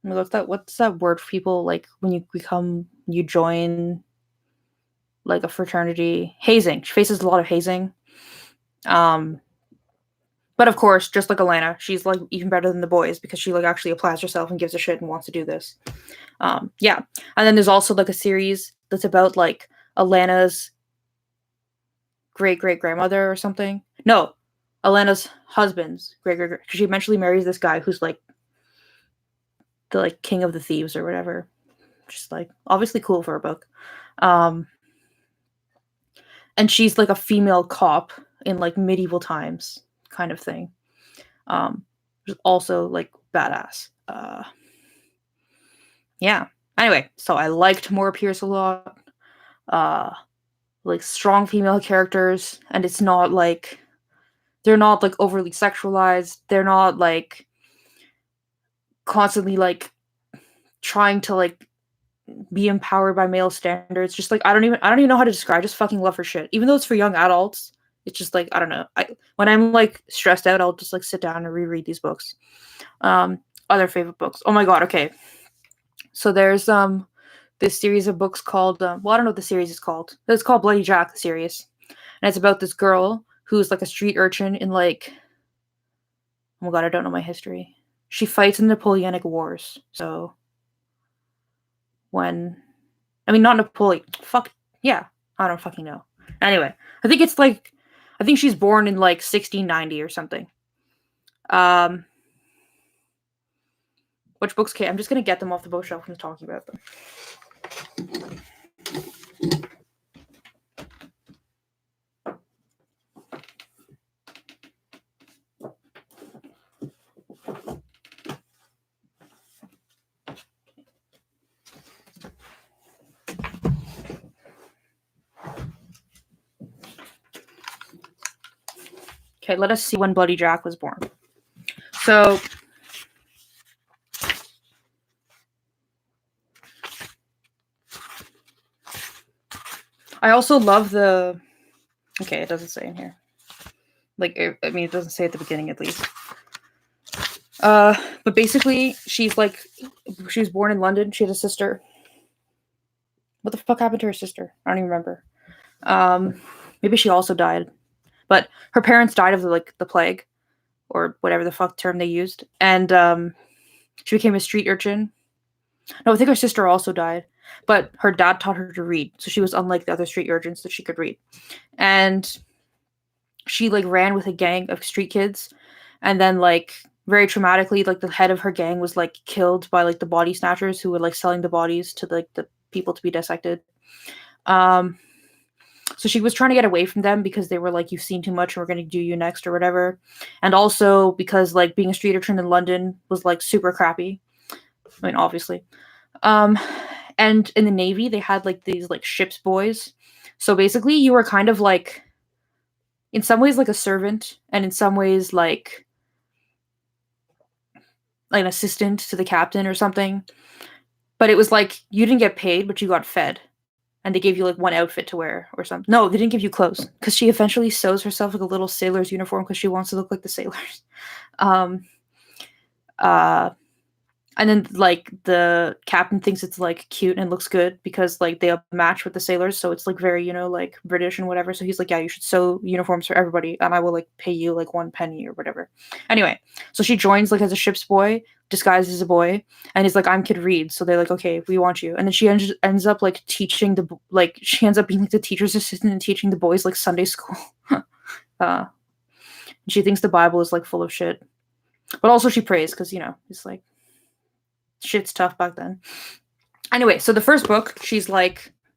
what's that word for people like when you join like a fraternity? Hazing. She faces a lot of hazing. But of course, just like Alana, she's like even better than the boys because she like actually applies herself and gives a shit and wants to do this. Yeah. And then there's also like a series that's about like Alana's great grandmother or something. No, Alana's husband's great. She eventually marries this guy who's like the like king of the thieves or whatever. Just like obviously cool for a book. And she's like a female cop in like medieval times kind of thing. Which is also like badass. Yeah. Anyway, so I liked Maura Pierce a lot. Like strong female characters, and it's not like they're not like overly sexualized. They're not like constantly like trying to like be empowered by male standards. Just like I don't even know how to describe. I just fucking love her shit. Even though it's for young adults, it's just like I don't know. When I'm like stressed out, I'll just like sit down and reread these books. Other favorite books. Oh my god. Okay. So there's this series of books called, I don't know what the series is called. It's called Bloody Jack, the series. And it's about this girl who's like a street urchin in like, oh my god, I don't know my history. She fights in the Napoleonic Wars. So not Napoleon. Fuck, yeah. I don't fucking know. Anyway, I think she's born in like 1690 or something. Which books? Okay, I'm just gonna get them off the bookshelf and talking about them. Okay, let us see when Bloody Jack was born. So, I also love the... Okay, it doesn't say in here. It doesn't say at the beginning, at least. But basically, she was born in London. She had a sister. What the fuck happened to her sister? I don't even remember. Maybe she also died. But her parents died of the plague, or whatever the fuck term they used. And she became a street urchin. No, I think her sister also died. But her dad taught her to read, so she was unlike the other street urchins that she could read. And she ran with a gang of street kids, and then very traumatically, the head of her gang was killed by the body snatchers who were selling the bodies to the people to be dissected. So she was trying to get away from them because they were you've seen too much and we're going to do you next or whatever. And also because being a street urchin in London was super crappy. I mean, obviously. And in the Navy, they had these ship's boys. So basically you were kind of in some ways a servant, and in some ways an assistant to the captain or something. But it was you didn't get paid, but you got fed. And they gave you one outfit to wear or something. No, they didn't give you clothes, because she eventually sews herself a little sailor's uniform because she wants to look like the sailors. And then the captain thinks it's cute and looks good because they match with the sailors, so it's very British and whatever. So he's yeah, you should sew uniforms for everybody, and I will pay you 1 penny or whatever. Anyway, so she joins as a ship's boy disguised as a boy, and he's I could read, so they're okay, we want you. And then she ends up teaching she ends up being the teacher's assistant and teaching the boys Sunday school. She thinks the Bible is full of shit, but also she prays because it's shit's tough back then. Anyway, so the first book, she's a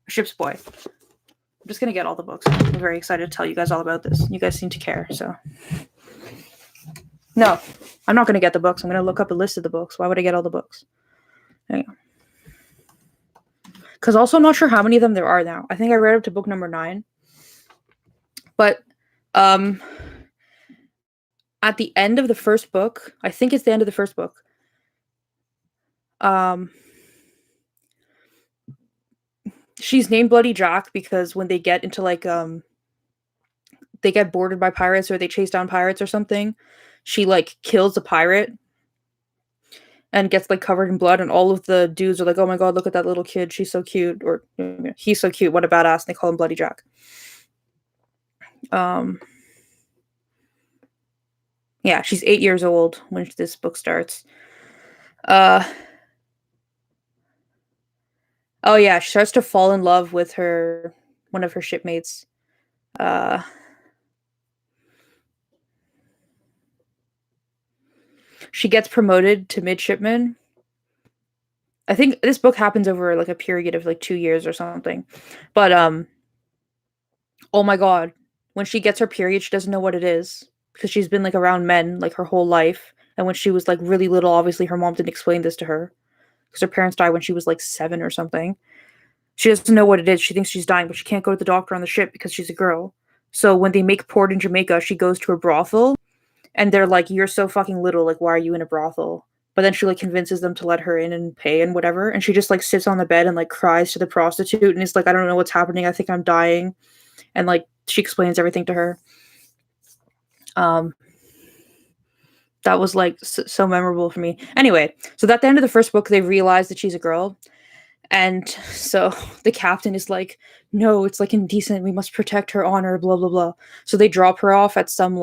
ship's boy. I'm just gonna get all the books. I'm very excited to tell you guys all about this. You guys seem to care, so. No, I'm not gonna get the books. I'm gonna look up a list of the books. Why would I get all the books? Anyway. Because also I'm not sure how many of them there are now. I think I read up to book number 9. But at the end of the first book, I think it's the end of the first book, she's named Bloody Jack because when they get into they get boarded by pirates or they chase down pirates or something, she kills a pirate and gets covered in blood, and all of the dudes are oh my god, look at that little kid, she's so cute, or he's so cute, what a badass, and they call him Bloody Jack. Yeah, she's 8 years old when this book starts. Oh yeah, she starts to fall in love with one of her shipmates. She gets promoted to midshipman. I think this book happens over a period of 2 years or something. But oh my god, when she gets her period, she doesn't know what it is because she's been around men her whole life. And when she was really little, obviously her mom didn't explain this to her because her parents died when she was 7 or something. She doesn't know what it is. She thinks she's dying, but she can't go to the doctor on the ship because she's a girl. So when they make port in Jamaica, she goes to a brothel, and they're you're so fucking little, why are you in a brothel? But then she convinces them to let her in and pay and whatever, and she just sits on the bed and cries to the prostitute, and is I don't know what's happening, I think I'm dying. And she explains everything to her. That was so memorable for me. Anyway, so at the end of the first book, they realize that she's a girl, And so the captain is like, no, it's like indecent. We must protect her honor, blah, blah, blah. So they drop her off at some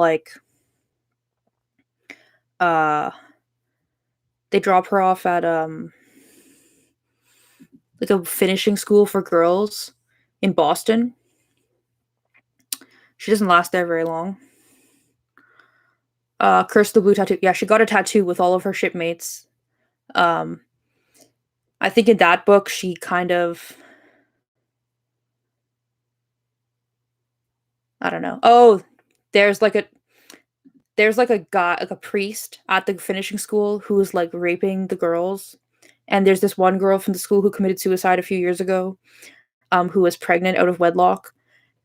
uh, they drop her off at, like a finishing school for girls in Boston. She doesn't last there very long. Curse the Blue tattoo. Yeah, she got a tattoo with all of her shipmates. Um, I think in that book, she kind of, I don't know. Oh, there's like a guy, like a priest at the finishing school who was like raping the girls. And there's this one girl from the school who committed suicide a few years ago, who was pregnant out of wedlock.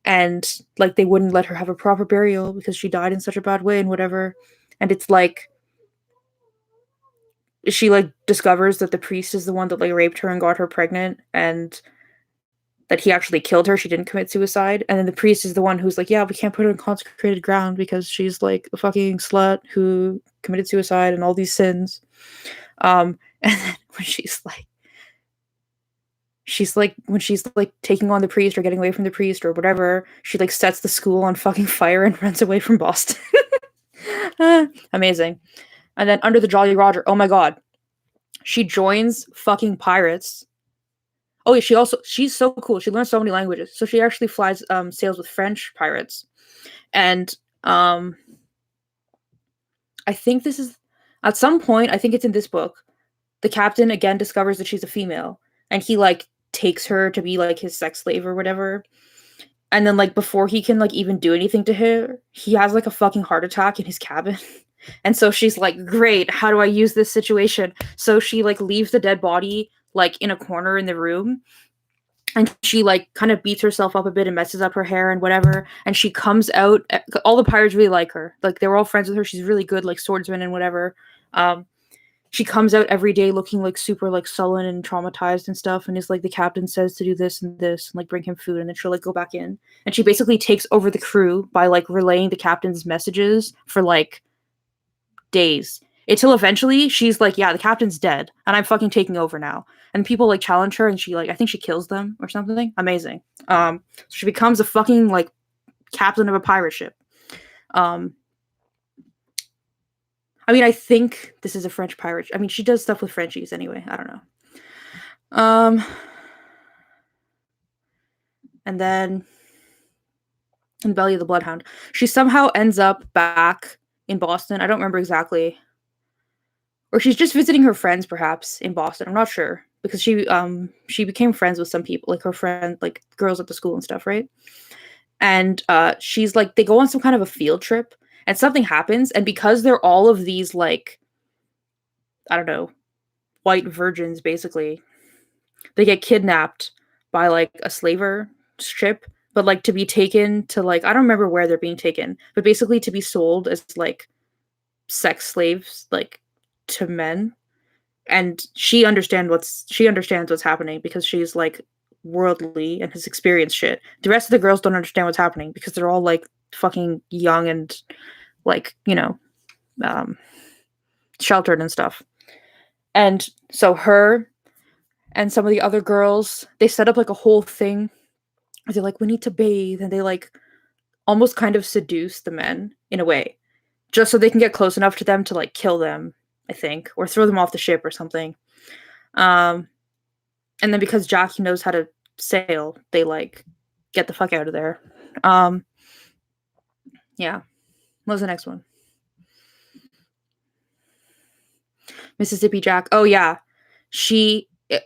And like they wouldn't let her have a proper burial because she died in such a bad way and whatever. And it's like she like discovers that the priest is the one that like raped her and got her pregnant, and that he actually killed her. She didn't commit suicide. And then the priest is the one who's like, yeah, we can't put her in consecrated ground because she's like a fucking slut who committed suicide and all these sins. And then when she's like taking on the priest or getting away from the priest or whatever, she like sets the school on fucking fire and runs away from Boston. Amazing. And then Under the Jolly Roger, oh my god, she joins fucking pirates. Oh yeah, she's so cool. She learns so many languages. So she actually flies sails with French pirates. And I think this is at some point, I think it's in this book, the captain again discovers that she's a female, and he like takes her to be like his sex slave or whatever. And then like before he can like even do anything to her, he has like a fucking heart attack in his cabin. And so she's like, great, how do I use this situation? So she like leaves the dead body like in a corner in the room, and she like kind of beats herself up a bit and messes up her hair and whatever, and she comes out. All the pirates really like her, like they were all friends with her. She's really good, like swordsman and whatever. She comes out every day looking like super like sullen and traumatized and stuff, and is like, the captain says to do this and this and like bring him food, and then she'll like go back in, and she basically takes over the crew by like relaying the captain's messages for like days, until eventually she's like, yeah, the captain's dead and I'm fucking taking over now. And people like challenge her, and she like, I think she kills them or something. Amazing. So she becomes a fucking like captain of a pirate ship. I mean, I think this is a French pirate. I mean, she does stuff with Frenchies anyway. I don't know. And then in Belly of the Bloodhound, she somehow ends up back in Boston. I don't remember exactly. Or she's just visiting her friends, perhaps, in Boston. I'm not sure. Because she became friends with some people, like her friend, like girls at the school and stuff, right? And she's like, they go on some kind of a field trip, and something happens, and because they're all of these like, I don't know, white virgins, basically, they get kidnapped by like a slaver ship, but like to be taken to like, I don't remember where they're being taken, but basically to be sold as like sex slaves, like to men. And she understands what's happening because she's like worldly and has experienced shit. The rest of the girls don't understand what's happening because they're all like fucking young and like, you know, sheltered and stuff. And so her and some of the other girls, they set up like a whole thing. They're like, we need to bathe, and they like almost kind of seduce the men in a way, just so they can get close enough to them to like kill them, I think, or throw them off the ship or something. And then because Jackie knows how to sail, they like get the fuck out of there. Yeah. What was the next one? Mississippi Jack. Oh yeah.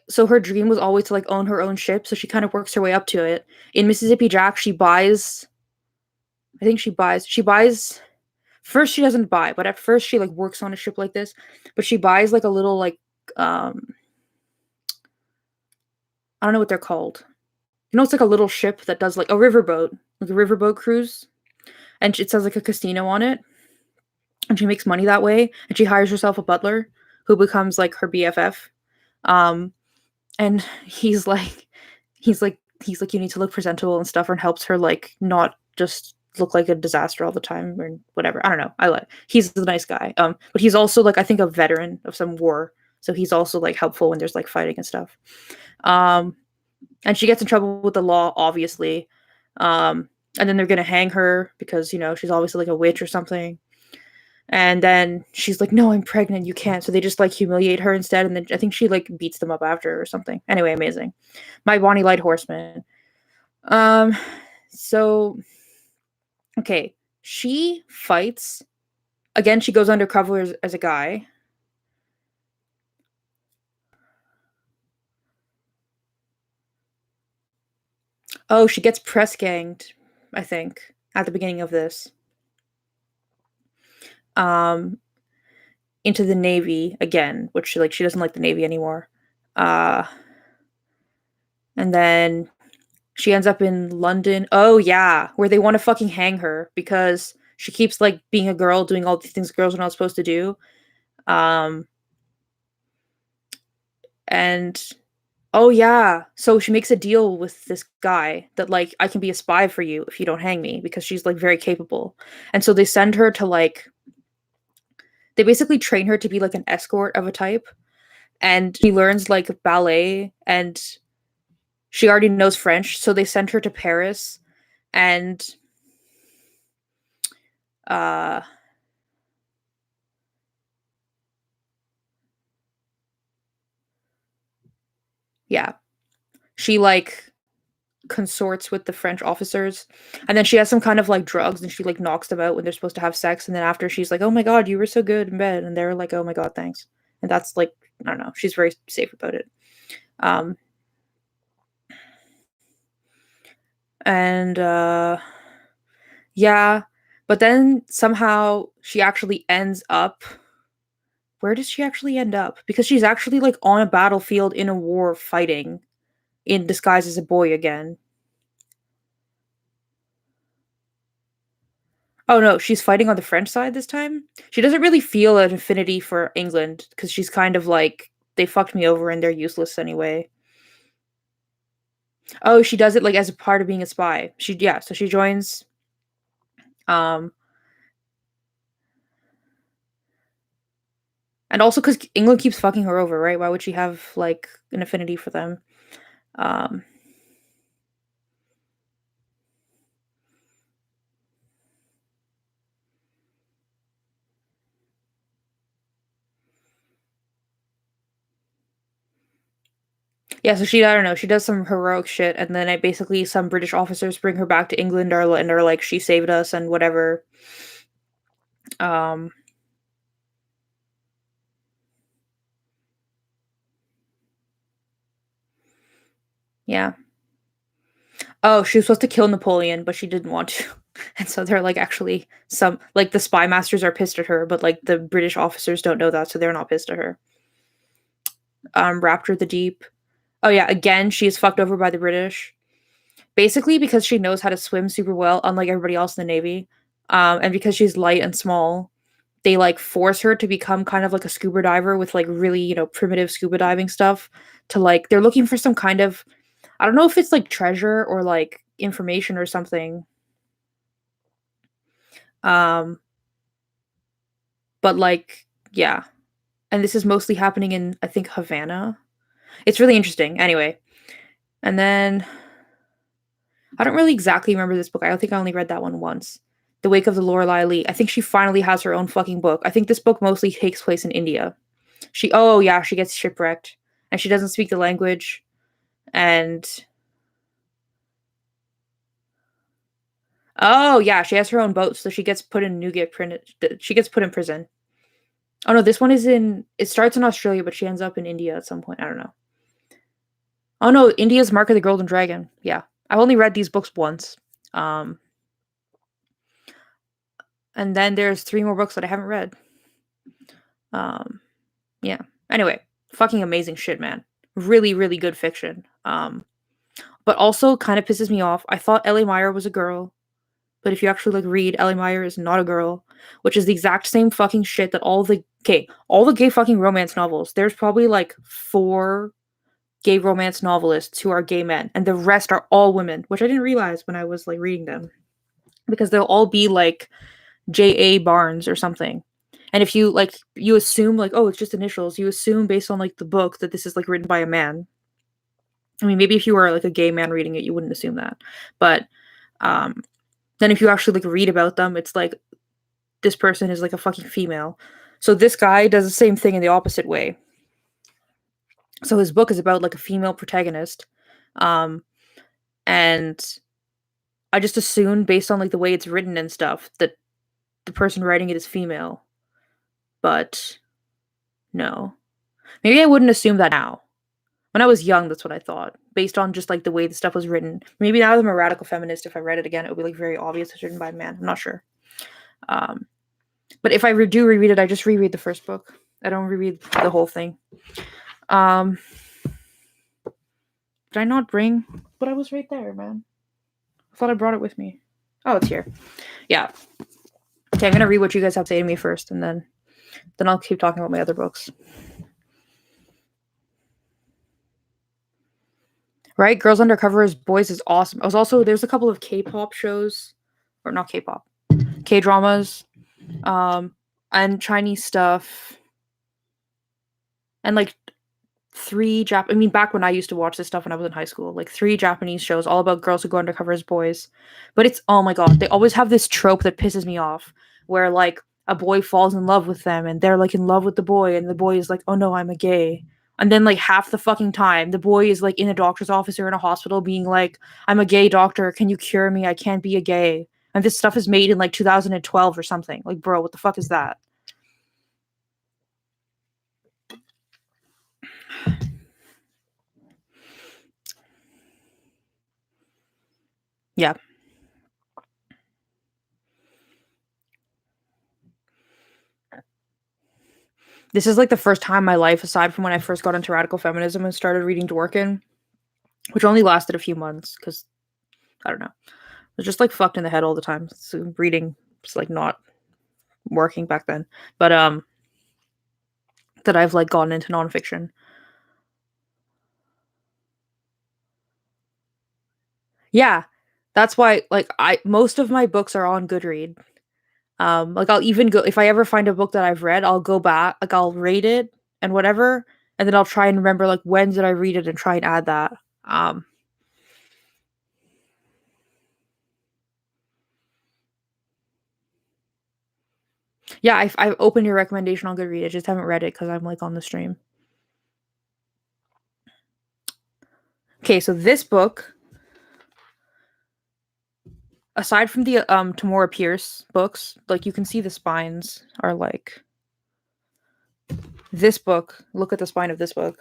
So her dream was always to like own her own ship, so she kind of works her way up to it. In Mississippi Jack, she buys first she doesn't buy, but at first she like works on a ship like this, but she buys like a little like I don't know what they're called. You know, it's like a little ship that does like a riverboat cruise, and it says like a casino on it, and she makes money that way, and she hires herself a butler who becomes like her BFF. And he's like, you need to look presentable and stuff, and helps her like not just look like a disaster all the time or whatever. I don't know. He's a nice guy. But he's also like, I think, a veteran of some war. So he's also like helpful when there's like fighting and stuff. Um, and she gets in trouble with the law, obviously. And then they're gonna hang her because she's obviously like a witch or something. And then she's like, "No, I'm pregnant. You can't." So they just like humiliate her instead, and then I think she like beats them up after or something. Anyway, amazing. My Bonnie Light Horseman. Um, so okay, she fights again. She goes undercover as a guy. Oh, she gets press ganged, I think, at the beginning of this. Um, into the Navy again, which she doesn't like the Navy anymore. Uh, and then she ends up in London. Oh yeah, where they want to fucking hang her because she keeps like being a girl, doing all these things girls are not supposed to do. Um, and oh yeah, so she makes a deal with this guy that like I can be a spy for you if you don't hang me because she's like very capable. And so they send her to like they basically train her to be like an escort of a type, and she learns like ballet, and she already knows French, so they sent her to Paris. And uh yeah, she like consorts with the French officers, and then she has some kind of like drugs, and she like knocks them out when they're supposed to have sex, and then after she's like, "Oh my god, you were so good in bed," and they're like, "Oh my god, thanks." And that's like, I don't know, she's very safe about it. um and yeah, but then somehow she actually ends up, where does she actually end up? Because she's actually like on a battlefield in a war fighting in disguise as a boy again. Oh no, she's fighting on the French side this time. She doesn't really feel an affinity for England because she's kind of like, they fucked me over and they're useless anyway. Oh, she does it like as a part of being a spy. So she joins. Um, and also because England keeps fucking her over, right? Why would she have like an affinity for them? Um, yeah, so I don't know, she does some heroic shit, and then basically some British officers bring her back to England, and are like, she saved us and whatever. Um, yeah. Oh, she was supposed to kill Napoleon, but she didn't want to. And so they're like, actually, some like the spy masters are pissed at her, but like the British officers don't know that, so they're not pissed at her. Raptor the Deep. Oh yeah, again, she is fucked over by the British. Basically because she knows how to swim super well, unlike everybody else in the Navy. And because she's light and small, they like force her to become kind of like a scuba diver with like really, primitive scuba diving stuff to like they're looking for some kind of, I don't know if it's like treasure or like information or something. Um but like yeah. And this is mostly happening in, I think, Havana. It's really interesting. Anyway, and then I don't really exactly remember this book. I don't think I only read that one once. The Wake of the Lorelei Lee. I think she finally has her own fucking book. I think this book mostly takes place in India. Oh yeah, she gets shipwrecked and she doesn't speak the language. And oh yeah, she has her own boat, so she gets put in Newgate printed. She gets put in prison. Oh no, this one is in. It starts in Australia, but she ends up in India at some point. I don't know. Oh no, India's Mark of the Golden Dragon. Yeah, I've only read these books once. Um, and then there's 3 more books that I haven't read. Um, yeah. Anyway, fucking amazing shit, man. Really, really good fiction. But also kind of pisses me off. I thought Ellie Meyer was a girl, but if you actually like read, Ellie Meyer is not a girl, which is the exact same fucking shit that all the gay fucking romance novels. There's probably like 4 gay romance novelists who are gay men, and the rest are all women, which I didn't realize when I was like reading them, because they'll all be like J.A. Barnes or something. And if you like, you assume like, oh, it's just initials. You assume based on like the book that this is like written by a man. I mean, maybe if you were like a gay man reading it, you wouldn't assume that. But um, then if you actually like read about them, it's like this person is like a fucking female. So this guy does the same thing in the opposite way. So his book is about like a female protagonist, um, and I just assumed based on like the way it's written and stuff that the person writing it is female. But no, maybe I wouldn't assume that now. When I was young, that's what I thought, based on just like the way the stuff was written. Maybe now that I'm a radical feminist, if I read it again, it would be like very obvious it's written by a man. I'm not sure. Um, but if I do reread it, I just reread the first book. I don't reread the whole thing. Did I not bring? But I was right there, man. I thought I brought it with me. Oh, it's here. Yeah. Okay, I'm gonna read what you guys have to say to me first, and then I'll keep talking about my other books. Right? Girls Undercover as Boys is awesome. There's a couple of K-pop shows, or not K-pop, K-dramas, and Chinese stuff, and like back when I used to watch this stuff when I was in high school, like 3 Japanese shows all about girls who go undercover as boys. But it's, oh my god, they always have this trope that pisses me off, where like a boy falls in love with them and they're like in love with the boy, and the boy is like, oh no, I'm a gay. And then like half the fucking time, the boy is like in a doctor's office or in a hospital being like, I'm a gay doctor, can you cure me? I can't be a gay. And this stuff is made in like 2012 or something. Like, bro, what the fuck is that? Yeah. This is like the first time in my life, aside from when I first got into radical feminism and started reading Dworkin, which only lasted a few months because I don't know. I was just like fucked in the head all the time. So reading was like not working back then. But that I've like gotten into nonfiction. Yeah. That's why like most of my books are on Goodread. Like I'll even go if I ever find a book that I've read, I'll go back, like I'll rate it and whatever, and then I'll try and remember like when did I read it and try and add that. Yeah, I've opened your recommendation on Goodreads. I just haven't read it because I'm like on the stream. Okay, so this book, aside from the Tamora Pierce books, like you can see the spines are like this book. Look at the spine of this book.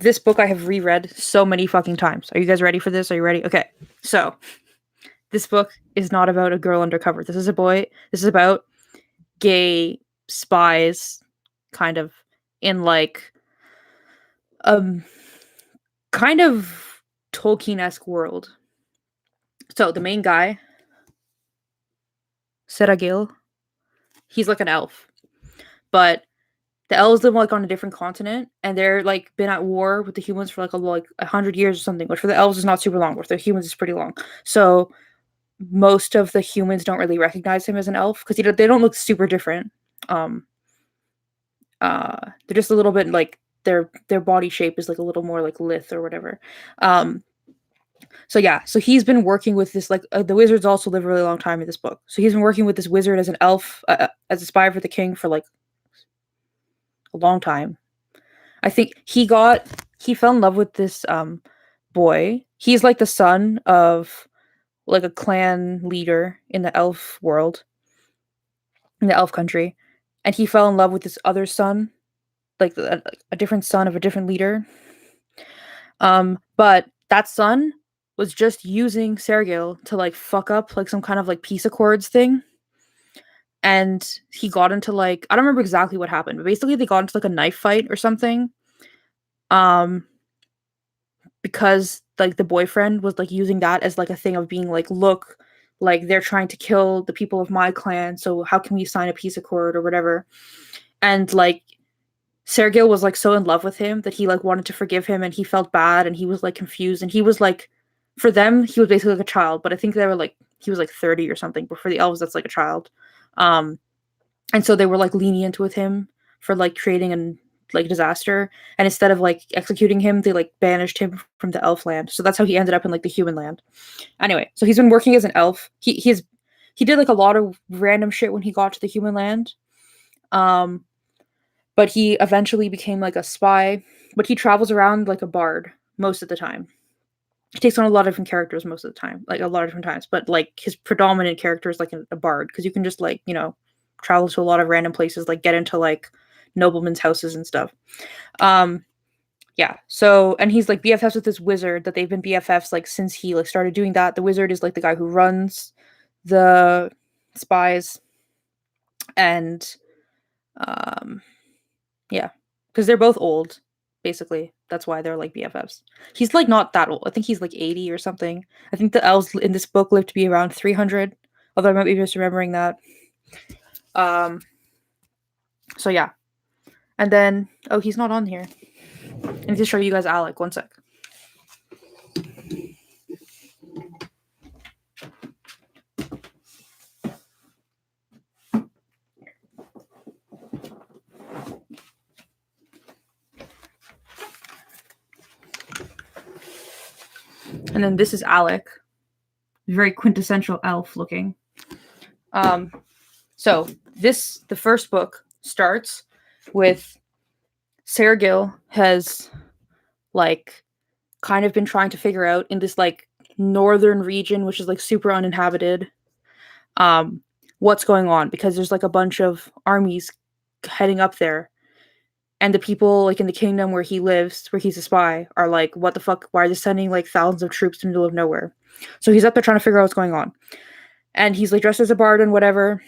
This book I have reread so many fucking times. Are you guys ready for this? Are you ready? Okay. So, this book is not about a girl undercover. This is about gay spies kind of in like kind of Tolkien-esque world. So, the main guy, Seragil, he's like an elf. But the elves live like on a different continent, and they're like been at war with the humans for like 100 years or something. Which for the elves is not super long, but for the humans is pretty long. So most of the humans don't really recognize him as an elf because they don't look super different. They're just a little bit like their body shape is like a little more like lithe or whatever. So yeah, so he's been working with this like the wizards also live a really long time in this book. So he's been working with this wizard as an elf as a spy for the king for like a long time. I think he fell in love with this boy. He's like the son of like a clan leader in the elf world, in the elf country, and he fell in love with this other son, like a different son of a different leader. But that son was just using Sergil to like fuck up like some kind of like peace accords thing. And he got into like I don't remember exactly what happened, but basically they got into like a knife fight or something. Because like the boyfriend was like using that as like a thing of being like, look, like they're trying to kill the people of my clan, so how can we sign a peace accord or whatever? And like Sergil was like so in love with him that he like wanted to forgive him, and he felt bad and he was like confused, and he was like, for them he was basically like a child, but I think they were like he was like 30 or something, but for the elves that's like a child. Um and so they were like lenient with him for like creating an like disaster, and instead of like executing him, they like banished him from the elf land. So that's how he ended up in like the human land. Anyway, so he's been working as an elf. He did like a lot of random shit when he got to the human land. Um but he eventually became like a spy, but he travels around like a bard most of the time. He takes on a lot of different characters most of the time, like a lot of different times, but like his predominant character is like a bard, because you can just like, travel to a lot of random places, like get into like noblemen's houses and stuff. Um yeah. So, and he's like BFFs with this wizard that they've been BFFs like since he like started doing that. The wizard is like the guy who runs the spies, and um yeah, because they're both old, basically. That's why they're like BFFs. He's like not that old. I think he's like 80 or something. I think the elves in this book live to be around 300, although I might be misremembering that. Um so yeah. And then oh, he's not on here. I need to show you guys Alec. One sec. And then this is Alec. Very quintessential elf looking. So the first book starts with Sarah Gill has like kind of been trying to figure out in this like northern region, which is like super uninhabited, um, what's going on, because there's like a bunch of armies heading up there, and the people like in the kingdom where he lives, where he's a spy, are like, what the fuck? Why are they sending like thousands of troops in the middle of nowhere? So he's up there trying to figure out what's going on, and he's like dressed as a bard and whatever,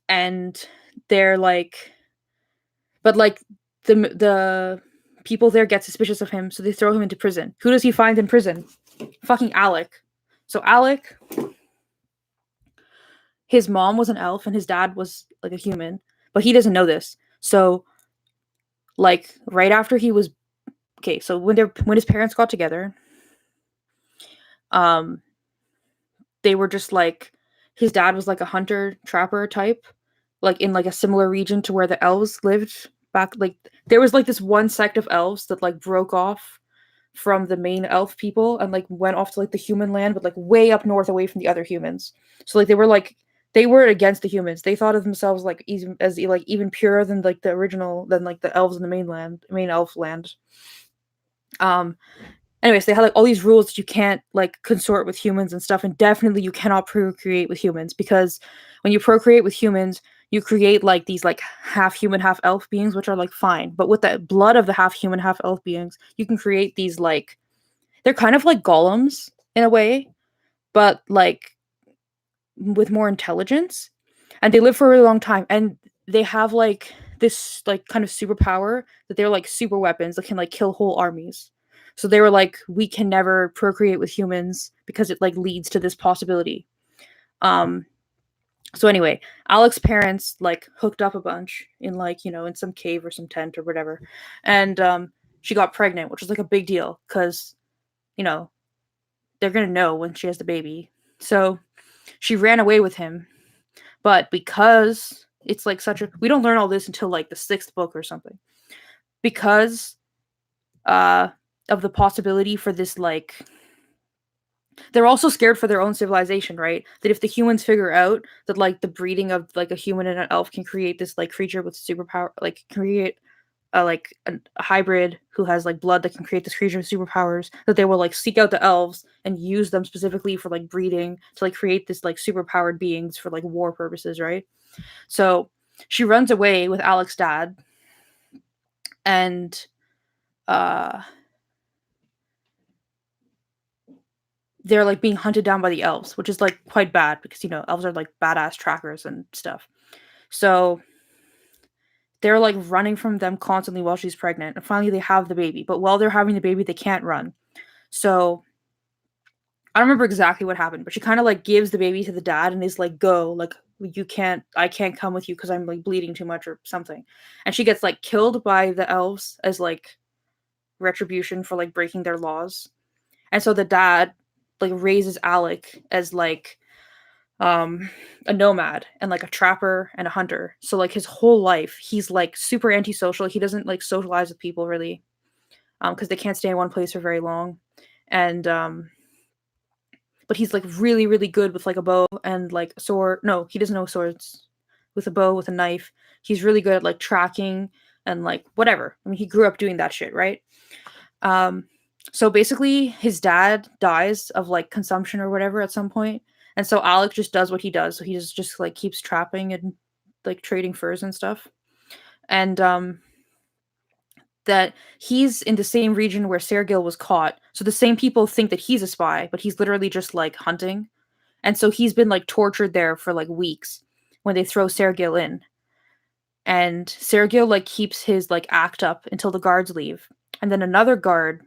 and they're like, but like the people there get suspicious of him, so they throw him into prison. Who does he find in prison? Fucking Alec. So Alec, his mom was an elf and his dad was like a human, but he doesn't know this. So like right after he was okay, so when his parents got together, um they were just like, his dad was like a hunter trapper type, like in like a similar region to where the elves lived back. Like there was like this one sect of elves that like broke off from the main elf people and like went off to like the human land, but like way up north away from the other humans. So like they were against the humans. They thought of themselves like even as like even purer than like the original, than like the elves in the main elf land. Um Anyways, they had like all these rules that you can't like consort with humans and stuff, and definitely you cannot procreate with humans, because when you procreate with humans, you create like these like half human, half elf beings, which are like fine. But with the blood of the half human, half elf beings, you can create these like, they're kind of like golems in a way, but like with more intelligence, and they live for a really long time, and they have like this like kind of superpower that they're like super weapons that can like kill whole armies. So they were like, we can never procreate with humans because it like leads to this possibility. um so anyway, Alec's parents like hooked up a bunch in like, in some cave or some tent or whatever, and she got pregnant, which was like a big deal because, you know they're gonna know when she has the baby. So she ran away with him, but because it's like such a, we don't learn all this until like the sixth book or something, because uh of the possibility for this like, they're also scared for their own civilization, right? That if the humans figure out that like the breeding of like a human and an elf can create this like creature with superpower, like create a hybrid who has like blood that can create this creature with superpowers, that they will like seek out the elves and use them specifically for like breeding to like create this like superpowered beings for like war purposes, right? So she runs away with Alec's dad, and uh they're like being hunted down by the elves, which is like quite bad because, elves are like badass trackers and stuff. So they're like running from them constantly while she's pregnant, and finally they have the baby. But while they're having the baby, they can't run. So I don't remember exactly what happened, but she kind of like gives the baby to the dad and is like, "Go, like I can't come with you because I'm like bleeding too much or something." And she gets like killed by the elves as like retribution for like breaking their laws. And so the dad like raises Alec as like a nomad and like a trapper and a hunter. So like his whole life he's like super antisocial. He doesn't like socialize with people really because they can't stay in one place for very long. And but he's like really really good with like a bow and like a sword. No, he doesn't know swords. With a bow, with a knife. He's really good at like tracking and like whatever. I mean, he grew up doing that shit, right? Um, so basically, his dad dies of like consumption or whatever at some point, and so Alec just does what he does. So he just like keeps trapping and like trading furs and stuff. And that he's in the same region where Sergil was caught. So the same people think that he's a spy, but he's literally just like hunting. And so he's been like tortured there for like weeks when they throw Sergil in. And Sergio like keeps his like act up until the guards leave. And then another guard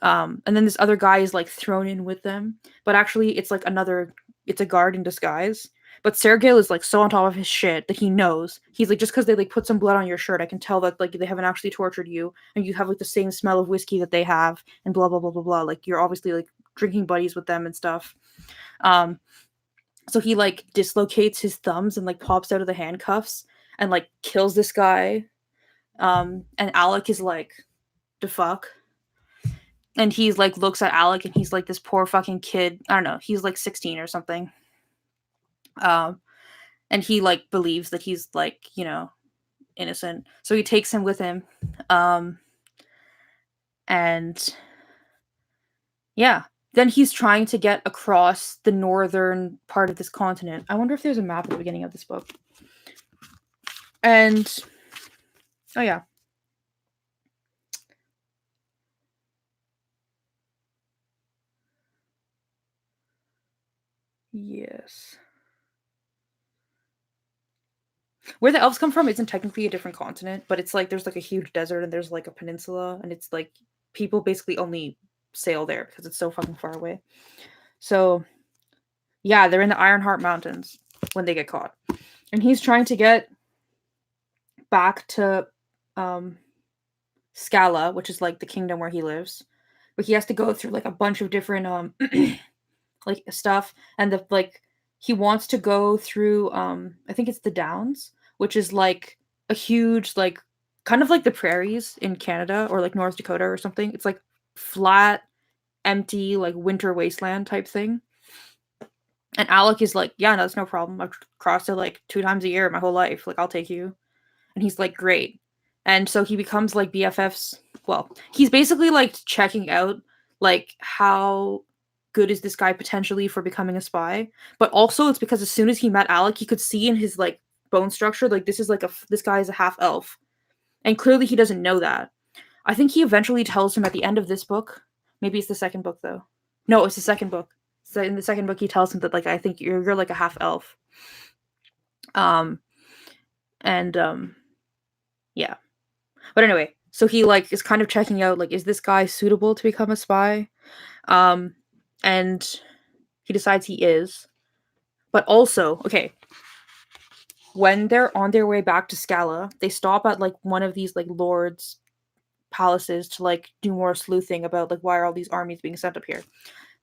and then this other guy is like thrown in with them, but actually it's a guard in disguise. But Sergil is like so on top of his shit that he knows. He's like, just because they like put some blood on your shirt, I can tell that like they haven't actually tortured you, and you have like the same smell of whiskey that they have, and blah blah blah blah blah. Like you're obviously like drinking buddies with them and stuff. Um, so he like dislocates his thumbs and like pops out of the handcuffs and like kills this guy. And Alec is like, the fuck? And he's like looks at Alec and he's like this poor fucking kid. I don't know, he's like 16 or something. Um, and he like believes that he's like, innocent. So he takes him with him. Um, and yeah. Then he's trying to get across the northern part of this continent. I wonder if there's a map at the beginning of this book. And oh yeah. Yes. Where the elves come from isn't technically a different continent, but it's like there's like a huge desert and there's like a peninsula, and it's like people basically only sail there because it's so fucking far away. So yeah, they're in the Ironheart Mountains when they get caught. And he's trying to get back to um Scala, which is like the kingdom where he lives. But he has to go through like a bunch of different like stuff, and the like he wants to go through I think it's the Downs, which is like a huge like kind of like the prairies in Canada or like North Dakota or something. It's like flat, empty, like winter wasteland type thing. And Alec is like, yeah, no, that's no problem. I've crossed it like 2 times a year my whole life. Like, I'll take you. And he's like, great. And so he becomes like BFFs. Well, he's basically like checking out like how good is this guy potentially for becoming a spy. But also it's because as soon as he met Alec, he could see in his like bone structure, like this is like this guy is a half elf. And clearly he doesn't know that. I think he eventually tells him at the end of this book. Maybe it's the second book though. No, it's the second book. So in the second book he tells him that like I think you're like a half elf. Um and yeah. But anyway, so he like is kind of checking out like is this guy suitable to become a spy? And he decides he is. But also, okay, when they're on their way back to Scala, they stop at like one of these like lords' palaces to like do more sleuthing about like why are all these armies being sent up here.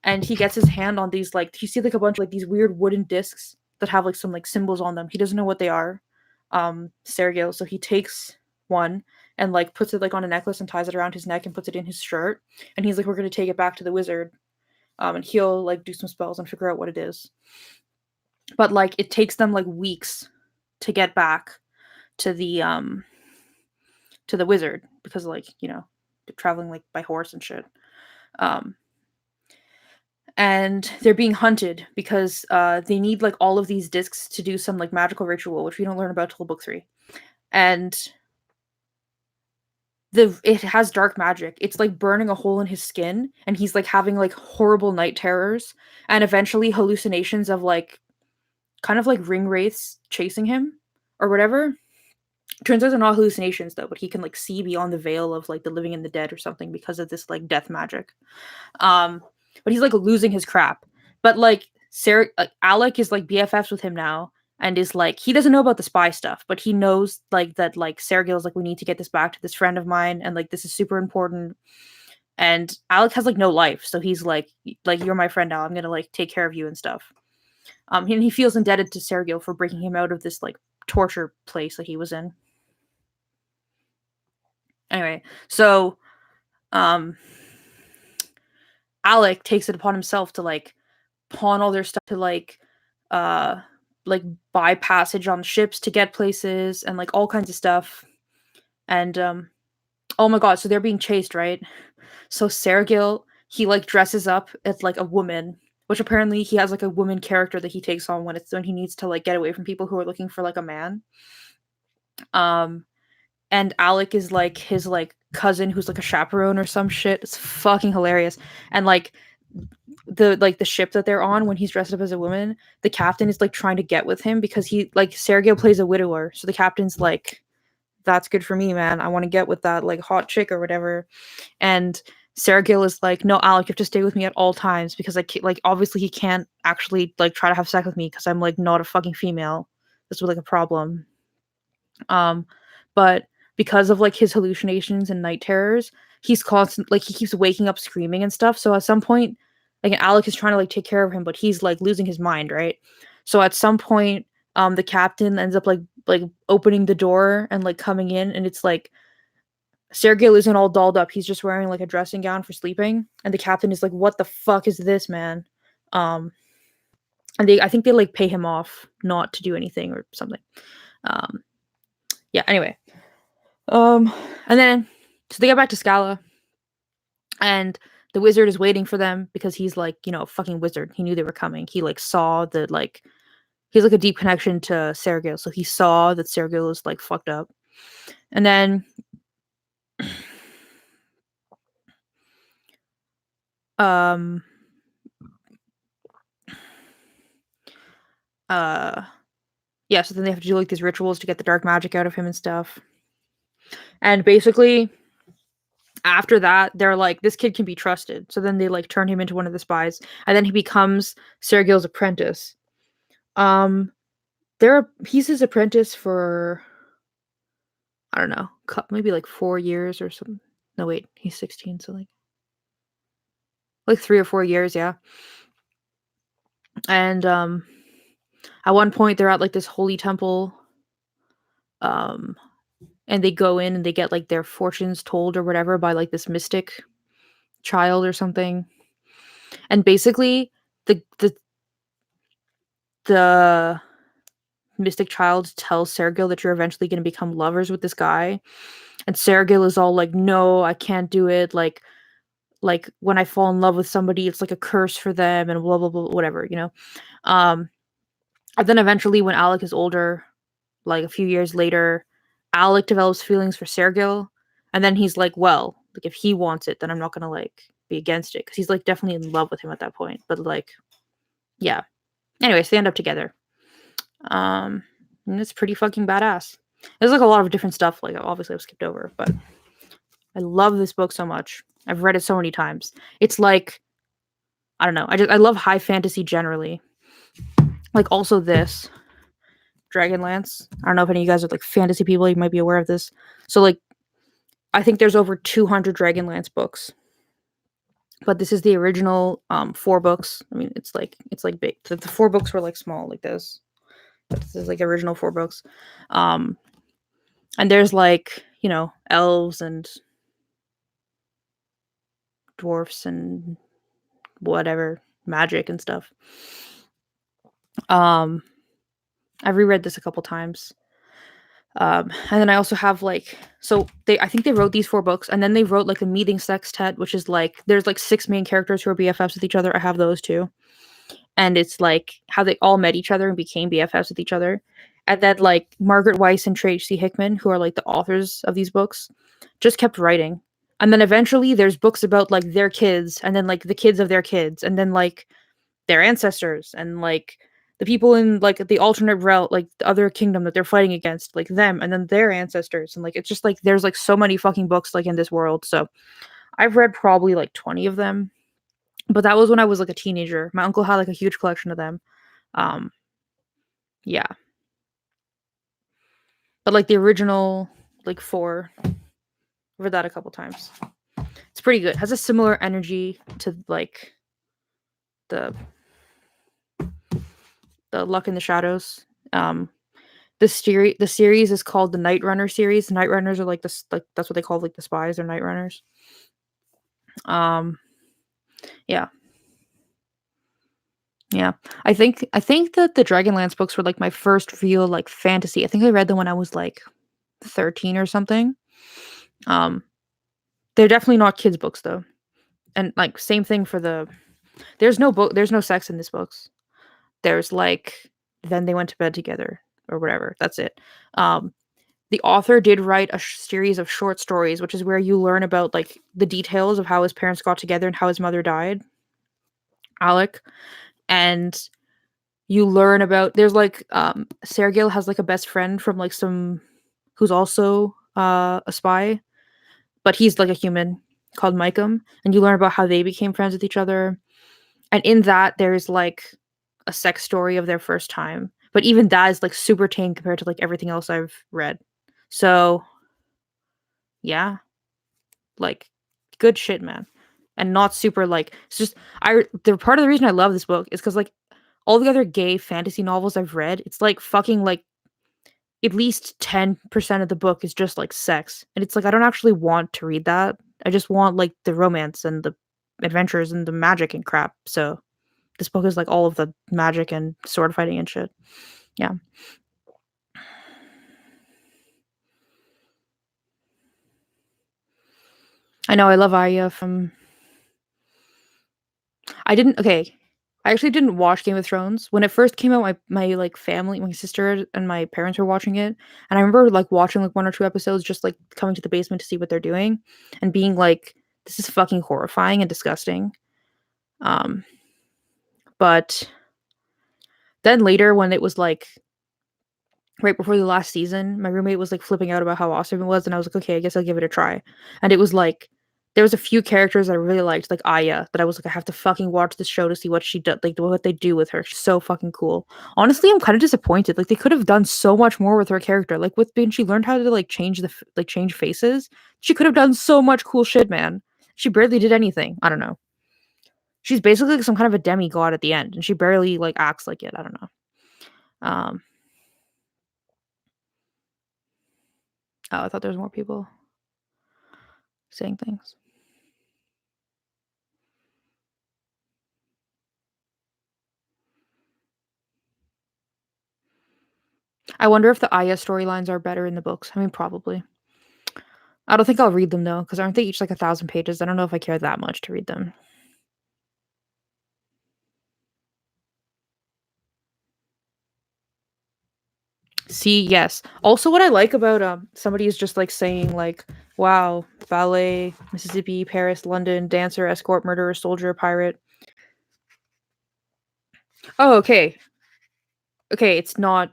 And he gets his hand on these like you see like a bunch of like these weird wooden discs that have like some like symbols on them. He doesn't know what they are. Sergio, so he takes one and like puts it like on a necklace and ties it around his neck and puts it in his shirt. And he's like, we're gonna take it back to the wizard. And he'll like do some spells and figure out what it is. But like it takes them like weeks to get back to the wizard because like, they're traveling like by horse and shit. And they're being hunted because they need like all of these discs to do some like magical ritual, which we don't learn about till book 3. And it has dark magic. It's like burning a hole in his skin, and he's like having like horrible night terrors and eventually hallucinations of like kind of like ring wraiths chasing him or whatever. Turns out they're not hallucinations though, but he can like see beyond the veil of like the living and the dead or something because of this like death magic. But he's like losing his crap. But like Alec is like BFFs with him now, and is like he doesn't know about the spy stuff, but he knows like that like Sergil's like we need to get this back to this friend of mine, and like this is super important. And Alec has like no life, so he's like you're my friend now. I'm gonna like take care of you and stuff. And he feels indebted to Sergio for breaking him out of this like torture place that he was in. Anyway, so um, Alec takes it upon himself to like pawn all their stuff to uh like buy passage on ships to get places and like all kinds of stuff. And oh my god, so they're being chased, right? So Sergil, he like dresses up as like a woman, which apparently he has like a woman character that he takes on when he needs to like get away from people who are looking for like a man. Um and Alec is like his like cousin who's like a chaperone or some shit. It's fucking hilarious. And like the ship that they're on when he's dressed up as a woman, the captain is like trying to get with him because he like Sergio plays a widower. So the captain's like, that's good for me, man. I want to get with that like hot chick or whatever. And Sergil is like, no, Alec, you have to stay with me at all times because like obviously he can't actually like try to have sex with me because I'm like not a fucking female. This was like a problem. Um, but because of like his hallucinations and night terrors, he's constant like he keeps waking up screaming and stuff. So at some point, like Alec is trying to like take care of him, but he's like losing his mind, right? So at some point, the captain ends up like opening the door and like coming in, and it's like Sergei isn't all dolled up. He's just wearing like a dressing gown for sleeping, and the captain is like, "What the fuck is this, man?" Um, and I think they like pay him off not to do anything or something. Um, yeah. Anyway, Um, and then so they get back to Scala, and the wizard is waiting for them because he's like, a fucking wizard. He knew they were coming. He like saw that like he's like a deep connection to Sergil, so he saw that Sergil was like fucked up. And then um uh yeah, so then they have to do like these rituals to get the dark magic out of him and stuff. And basically after that, they're like, this kid can be trusted. So then they like turn him into one of the spies, and then he becomes Sergil's apprentice. Um he's his apprentice for I don't know, maybe like 4 years or something. No, wait, he's 16, so like 3 or 4 years, yeah. And at one point they're at like this holy temple, um, and they go in and they get like their fortunes told or whatever by like this mystic child or something. And basically, the the the mystic child tells Sergil that you're eventually going to become lovers with this guy, and Sergil is all like, "No, I can't do it. Like when I fall in love with somebody, it's like a curse for them and blah blah blah whatever. Um and then eventually when Alec is older, like a few years later, Alec develops feelings for Sergil, and then he's like, well, like if he wants it, then I'm not gonna like be against it because he's like definitely in love with him at that point. But like, yeah. Anyways, they end up together. And it's pretty fucking badass. There's like a lot of different stuff, like obviously I've skipped over, but I love this book so much. I've read it so many times. It's like I don't know. I love high fantasy generally. Like also this Dragonlance. I don't know if any of you guys are like fantasy people. You might be aware of this. So like, I think there's over 200 Dragonlance books, but this is the original 4 books. I mean, it's like big. The 4 books were like small like this, but this is like original 4 books. Um, and there's like elves and dwarfs and whatever magic and stuff. Um, I've reread this a couple times. And then I also have I think they wrote these 4 books, and then they wrote like a meeting sextet, which is like there's like 6 main characters who are BFFs with each other. I have those too, and it's like how they all met each other and became BFFs with each other. And then like Margaret Weiss and Tracy Hickman, who are like the authors of these books, just kept writing. And then eventually there's books about like their kids, and then like the kids of their kids, and then like their ancestors, and like the people in like the alternate realm, like the other kingdom that they're fighting against, like them, and then their ancestors, and like it's just like there's like so many fucking books like in this world. So I've read probably like 20 of them, but that was when I was like a teenager. My uncle had like a huge collection of them. Um, yeah, but like the original like 4, read that a couple times. It's pretty good. Has a similar energy to like the Luck in the Shadows. Um, the series is called the Night Runner series. The Night Runners are like that's what they call like the spies or Night Runners. Um, yeah, yeah. I think that the Dragonlance books were like my first real like fantasy. I think I read them when I was like 13 or something. Um, they're definitely not kids books though. And like same thing for the there's no sex in these books. There's like then they went to bed together or whatever. That's it. Um, the author did write a series of short stories, which is where you learn about like the details of how his parents got together and how his mother died, Alec, and you learn about there's like Sergil has like a best friend from like some who's also a spy, but he's like a human called Micum, and you learn about how they became friends with each other. And in that there's like a sex story of their first time. But even that is like super tame compared to like everything else I've read. So yeah, like good shit, man. And not super like it's just I the part of the reason I love this book is because like all the other gay fantasy novels I've read, it's like fucking like at least 10% of the book is just like sex. And it's like I don't actually want to read that. I just want like the romance and the adventures and the magic and crap. So this book is like all of the magic and sword fighting and shit. Yeah. I know I love Aya from I didn't okay. I actually didn't watch Game of Thrones. When it first came out, my like family, my sister and my parents were watching it. And I remember like watching like one or two episodes, just like coming to the basement to see what they're doing and being like, this is fucking horrifying and disgusting. Um, but then later when it was like right before the last season, my roommate was like flipping out about how awesome it was, and I was like, okay, I guess I'll give it a try. And it was like there was a few characters I really liked, like Aya, that I was like, I have to fucking watch this show to see what she does, like what they do with her. She's so fucking cool. Honestly, I'm kind of disappointed. Like they could have done so much more with her character. Like with when she learned how to like change faces, she could have done so much cool shit, man. She barely did anything. I don't know. She's basically like some kind of a demigod at the end, and she barely like acts like it. I don't know. Um, oh, I thought there was more people saying things. I wonder if the Aya storylines are better in the books. I mean, probably. I don't think I'll read them though, because aren't they each like 1,000 pages? I don't know if I care that much to read them. See, yes. Also, what I like about somebody is just like saying like, "Wow, ballet, Mississippi, Paris, London, dancer, escort, murderer, soldier, pirate." Oh, okay, okay. It's not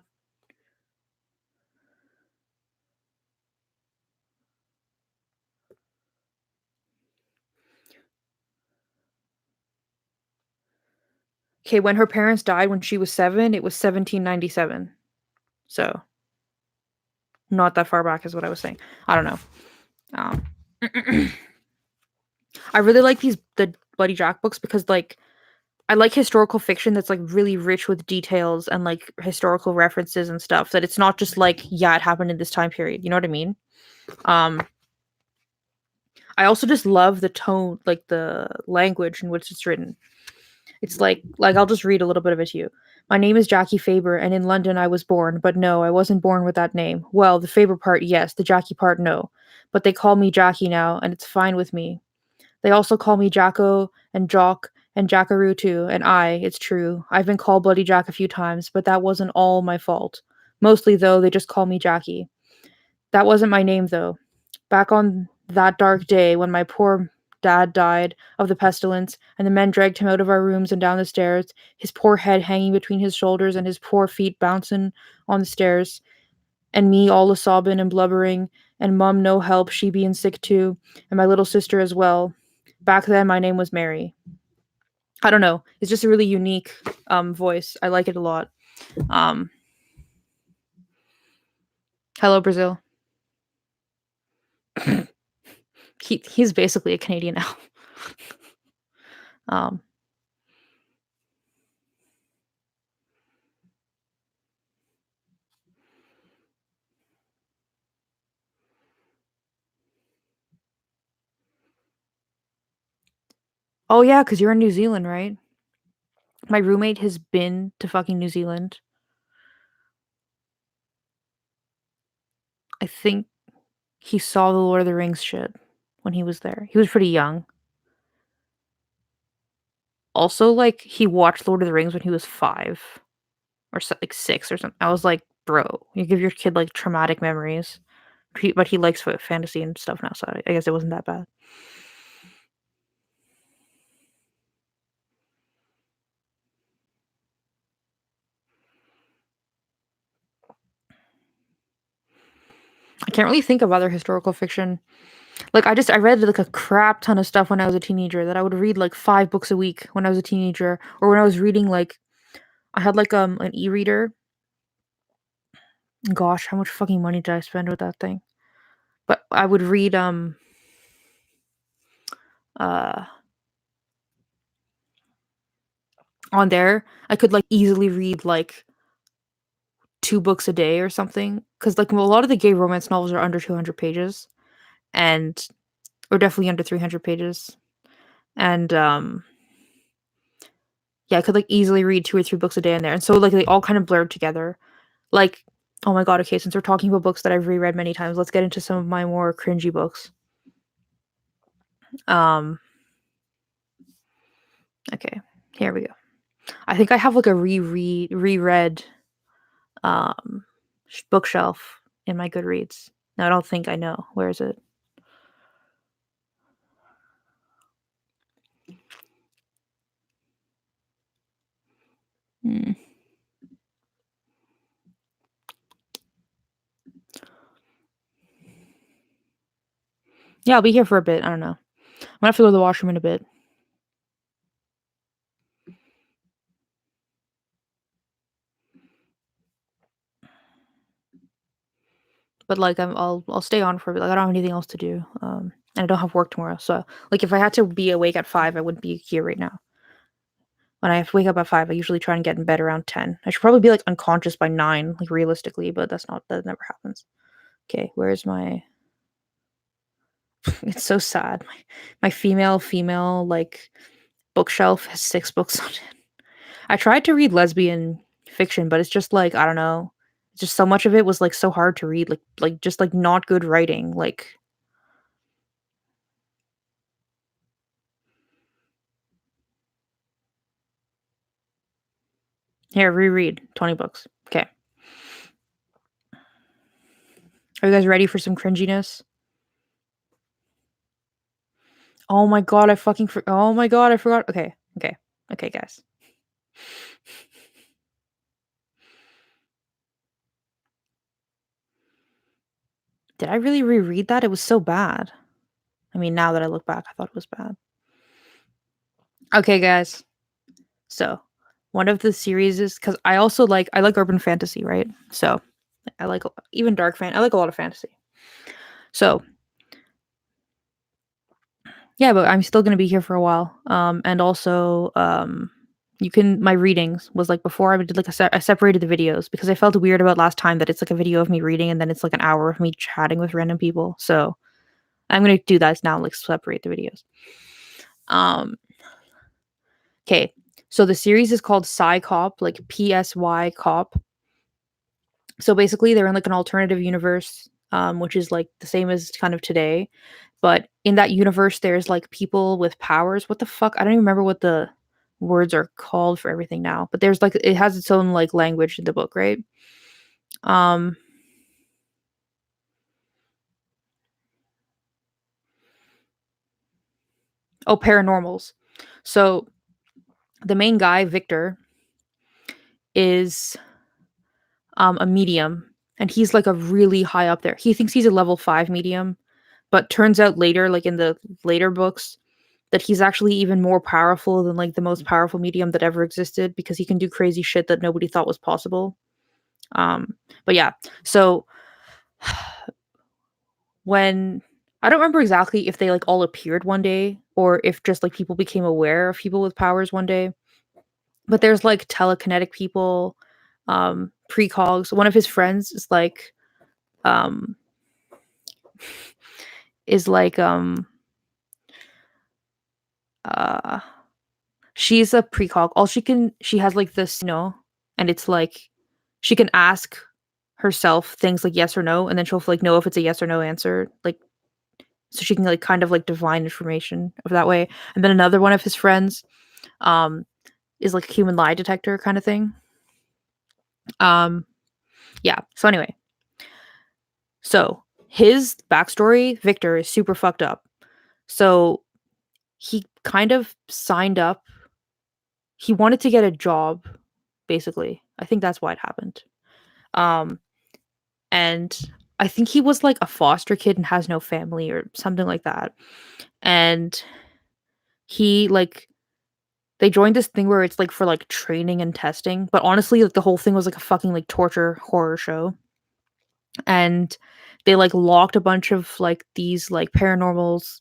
okay. When her parents died when she was 7, it was 1797. So not that far back is what I was saying. I don't know. Um, I really like the Bloody Jack books because like I like historical fiction that's like really rich with details and like historical references and stuff that it's not just like yeah it happened in this time period, you know what I mean? um I also just love the tone, like the language in which it's written. It's like I'll just read a little bit of it to you. My name is Jackie Faber, and in London I was born, but no, I wasn't born with that name. Well, the Faber part yes, the Jackie part no, but they call me Jackie now and it's fine with me. They also call me Jacko and Jock and Jackaroo too, and it's true, I've been called Bloody Jack a few times, but that wasn't all my fault. Mostly, though, they just call me Jackie. That wasn't my name, though. Back on that dark day when my poor dad died of the pestilence, and the men dragged him out of our rooms and down the stairs, his poor head hanging between his shoulders and his poor feet bouncing on the stairs, and me all a sobbing and blubbering, and mum no help, she being sick too, and my little sister as well. Back then, my name was Mary. I don't know. It's just a really unique voice. I like it a lot. Um, Hello, Brazil. he's basically a Canadian elf. Um, oh, yeah, because 'cause you're in New Zealand, right? My roommate has been to fucking New Zealand. I think he saw the Lord of the Rings shit when he was there. He was pretty young. Also, like, he watched Lord of the Rings when he was 5 or like, 6 or something. I was like, "Bro, you give your kid, like, traumatic memories." But he likes fantasy and stuff now, so I guess it wasn't that bad. I can't really think of other historical fiction. Like, I read, like, a crap ton of stuff when I was a teenager that I would read, like, 5 books a week when I was a teenager, or when I was reading, like I had, like, an e-reader. Gosh, how much fucking money did I spend with that thing? But I would read, uh on there, I could, like, easily read, like, 2 books a day or something. Because like, a lot of the gay romance novels are under 200 pages, and or definitely under 300 pages, and, yeah, I could, like, easily read 2 or 3 books a day in there, and so, like, they all kind of blurred together. Like, oh my god, okay, since we're talking about books that I've reread many times, let's get into some of my more cringy books. Um, okay, here we go. I think I have, like, a reread, bookshelf in my Goodreads. No, I don't think I know. Where is it? Hmm. Yeah, I'll be here for a bit, I don't know. I'm gonna have to go to the washroom in a bit. But, like, I'll stay on for a bit, like, I don't have anything else to do, and I don't have work tomorrow, so, like, if I had to be awake at 5, I wouldn't be here right now. When I have to wake up at 5, I usually try and get in bed around 10. I should probably be, like, unconscious by 9, like, realistically, but that never happens. Okay, where's my it's so sad. My female, like, bookshelf has 6 books on it. I tried to read lesbian fiction, but it's just, like, I don't know, just so much of it was, like, so hard to read, just, like, not good writing, like here, reread 20 books. Okay. Are you guys ready for some cringiness? Oh my god, oh my god, I forgot. Okay, okay, okay, guys. Did I really reread that? It was so bad. I mean, now that I look back, I thought it was bad. Okay, guys. So, one of the series is because I like urban fantasy, right? So, I like even I like a lot of fantasy. So, yeah, but I'm still gonna be here for a while. And also, you can my readings was like before I did like I separated the videos because I felt weird about last time that it's like a video of me reading and then it's like an hour of me chatting with random people. So I'm gonna do that now, like separate the videos. Um, okay. So the series is called Psy Cop, like PSY Cop. So basically, they're in like an alternative universe, which is like the same as kind of today. But in that universe, there's like people with powers. What the fuck? I don't even remember what the words are called for everything now. But there's like it has its own like language in the book, right? Um, oh, paranormals. So the main guy, Victor, is a medium, and he's like a really high up there. He thinks he's a level 5 medium, but turns out later, like in the later books, that he's actually even more powerful than like the most powerful medium that ever existed because he can do crazy shit that nobody thought was possible. Um, but yeah, so when I don't remember exactly if they, like, all appeared one day or if just, like, people became aware of people with powers one day, but there's, like, telekinetic people, precogs. One of his friends um is like, uh she's a precog. All she has, like, this, and it's like she can ask herself things like yes or no, and then she'll, like, know if it's a yes or no answer, like, so she can, like, kind of, like, divine information of that way. And then another one of his friends, um, is like a human lie detector kinda thing. Um, yeah, so anyway, so his backstory, Victor, is super fucked up. So he kind of signed up he wanted to get a job, basically. I think that's why it happened. Um, and I think he was, like, a foster kid and has no family or something like that. And he, like they joined this thing where it's, like, for, like, training and testing, but honestly, like, the whole thing was, like, a fucking, like, torture horror show. And they, like, locked a bunch of, like, these, like, paranormals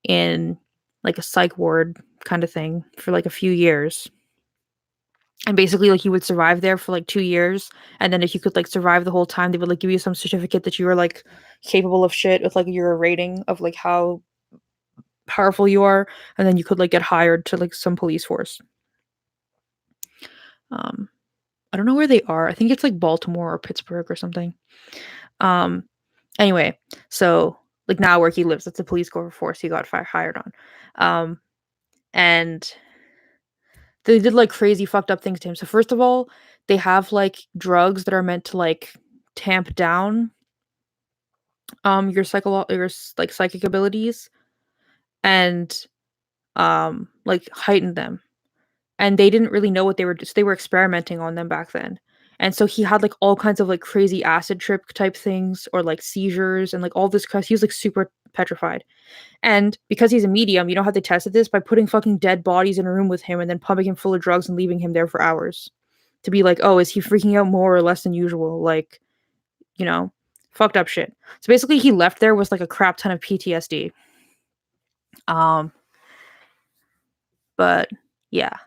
in, like, a psych ward kinda thing for, like, a few years. And basically, like, you would survive there for, like, 2 years, and then if you could, like, survive the whole time, they would, like, give you some certificate that you were, like, capable of shit with, like, your rating of, like, how powerful you are, and then you could, like, get hired to, like, some police force. Um, I don't know where they are. I think it's, like, Baltimore or Pittsburgh or something. Um, anyway, so, like, now where he lives, it's a police force he got hired on. And they did, like, crazy fucked up things to him. So first of all, they have, like, drugs that are meant to, like, tamp down, like, psychic abilities and, like, heighten them. And they didn't really know what they were experimenting on them back then. And so he had, like, all kinds of, like, crazy acid trip type things or, like, seizures and, like, all this 'cause he was, like, super petrified. And because he's a medium, you know how they tested this? By putting fucking dead bodies in a room with him and then pumping him full of drugs and leaving him there for hours to be like, "Oh, is he freaking out more or less than usual?" Like, you know, fucked up shit. So basically, he left there with, like, a crap ton of PTSD. Um, but yeah.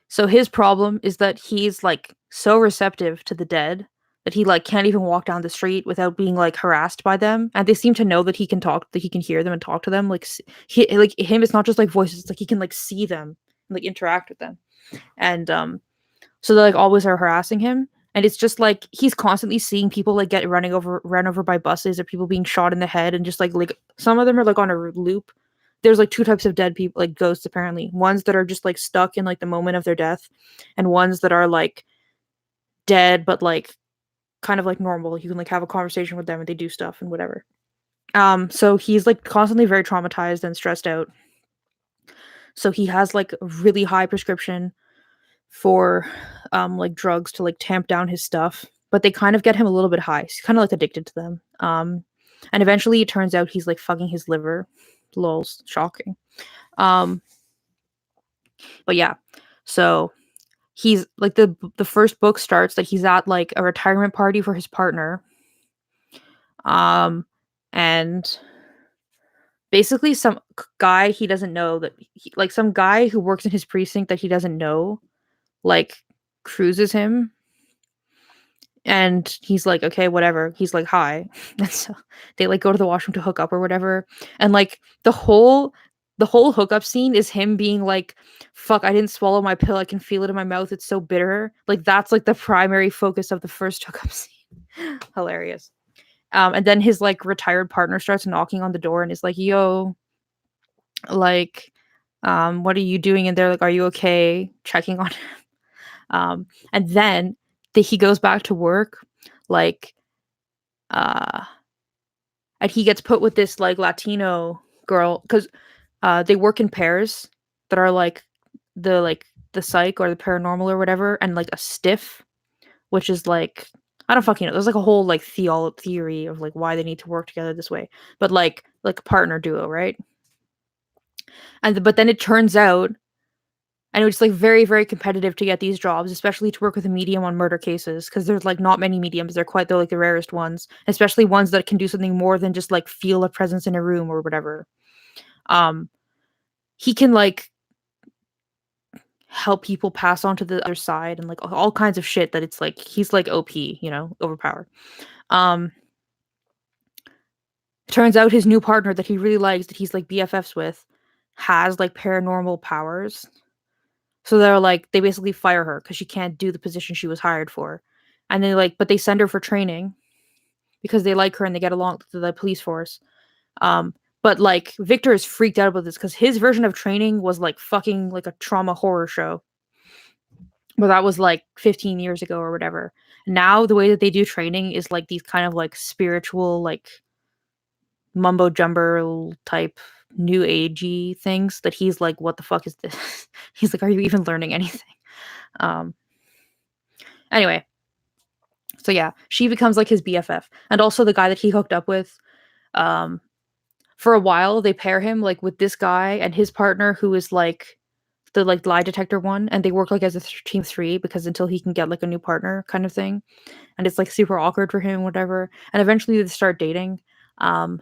So his problem is that he's, like, so receptive to the dead that he, like, can't even walk down the street without being, like, harassed by them, and they seem to know that he can hear them and talk to them, like, him, it's not just, like, voices, it's like he can, like, see them and, like, interact with them, and, so they, like, always are harassing him, and it's just, like, he's constantly seeing people, like, get run over by buses or people being shot in the head and just, like, some of them are, like, on a loop. There's, like, 2 types of dead people, like, ghosts apparently. Ones that are just, like, stuck in, like, the moment of their death, and ones that are, like, dead, but, like, kind of, like, normal. You can, like, have a conversation with them and they do stuff and whatever. So he's, like, constantly very traumatized and stressed out. So he has, like, a really high prescription for, like, drugs to, like, tamp down his stuff, but they kind of get him a little bit high. He's kinda, like, addicted to them. And eventually it turns out he's, like, fucking his liver. Lols, shocking. Um, but yeah. So he's like the first book starts that he's at, like, a retirement party for his partner. Um, and basically some guy he doesn't know like, some guy who works in his precinct that he doesn't know, like, cruises him. And he's like, "Okay, whatever." He's like, "Hi." And so they, like, go to the washroom to hook up or whatever, and, like, the whole hookup scene is him being like, "Fuck, I didn't swallow my pill, I can feel it in my mouth, it's so bitter." Like, that's, like, the primary focus of the first hookup scene. Hilarious. And then his, like, retired partner starts knocking on the door and is like, "Yo, like, what are you doing in there? Like, are you okay?" Checking on him. And then he goes back to work, like, uh, and he gets put with this, like, Latino girl because they work in pairs that are, like, the psych or the paranormal or whatever, and, like, a stiff, which is, like I don't fucking know. There's, like, a whole, like, theory of, like, why they need to work together this way, but, like a partner duo, right? But then it turns out And it was, like, very, very competitive to get these jobs, especially to work with a medium on murder cases, because there's, like, not many mediums, they're, like, the rarest ones, especially ones that can do something more than just, like, feel a presence in a room or whatever. Um, he can, like, help people pass on to the other side and, like, all kinds of shit that it's, like, he's, like, OP, overpowered. Um, Turns out his new partner that he really likes, that he's, like, BFFs with, has, like, paranormal powers. So they basically fire her because she can't do the position she was hired for. And but they send her for training because they like her and they get along to the police force. But like Victor is freaked out about this because his version of training was like fucking like a trauma horror show. But that was like 15 years ago or whatever. Now the way that they do training is like these kind of like spiritual, like mumbo jumbo type new agey things that he's like, what the fuck is this? He's like, are you even learning anything? Um Anyway, so yeah, she becomes like his BFF, and also the guy that he hooked up with. Um, for a while, they pair him like with this guy and his partner, who is like the like lie detector one, and they work like as a team of three because until he can get like a new partner, kind of thing, and it's like super awkward for him, whatever. And eventually they start dating, um,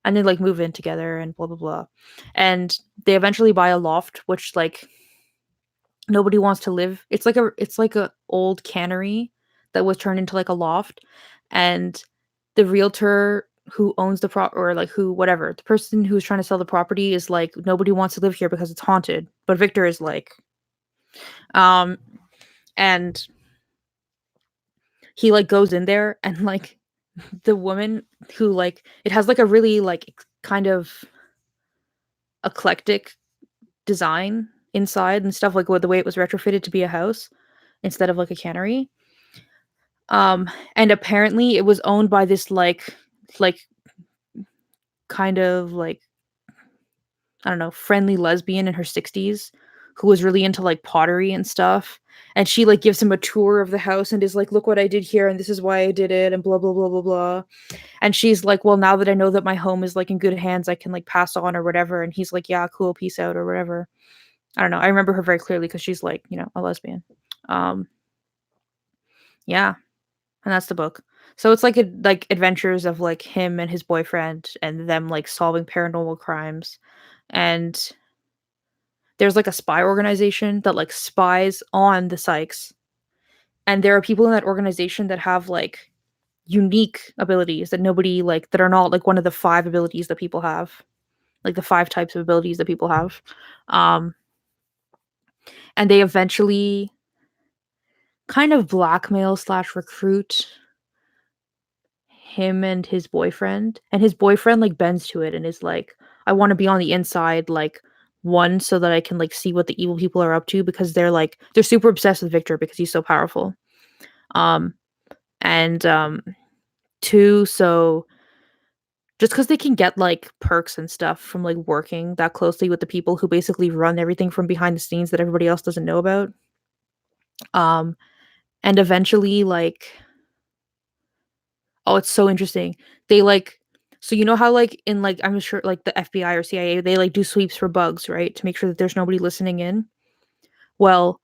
and they like move in together and blah blah blah, and they eventually buy a loft, which like nobody wants to live. It's like a old cannery that was turned into like a loft, and the realtor who owns the or like who whatever, the person who's trying to sell the property is like nobody wants to live here because it's haunted. But Victor is like um and he like goes in there and like the woman who like it has like a really like kind of eclectic design inside and stuff like what the way it was retrofitted to be a house instead of like a cannery. And apparently it was owned by this like kind of like I don't know, friendly lesbian in her 60s who was really into like pottery and stuff. And she like gives him a tour of the house and is like, look what I did here and this is why I did it and blah blah blah blah blah. And she's like, well, now that I know that my home is like in good hands, I can like pass on or whatever. And he's like, yeah, cool, peace out or whatever. I don't know. I remember her very clearly because she's like, a lesbian. Um, yeah. And that's the book. So it's like adventures of like him and his boyfriend and them like solving paranormal crimes. And there's like a spy organization that like spies on the Sykes. And there are people in that organization that have like unique abilities that nobody like that are not like one of the five abilities that people have. Like the five types of abilities that people have. Um and they eventually kind of blackmail slash recruit him and his boyfriend like bends to it and is like, I want to be on the inside, like one, so that I can like see what the evil people are up to because they're super obsessed with Victor because he's so powerful. um and two, so just because they can get like perks and stuff from like working that closely with the people who basically run everything from behind the scenes that everybody else doesn't know about. um and eventually like, oh, it's so interesting. They like so you know how like in like I'm sure like the FBI or CIA, they like do sweeps for bugs, right? To make sure that there's nobody listening in. Well,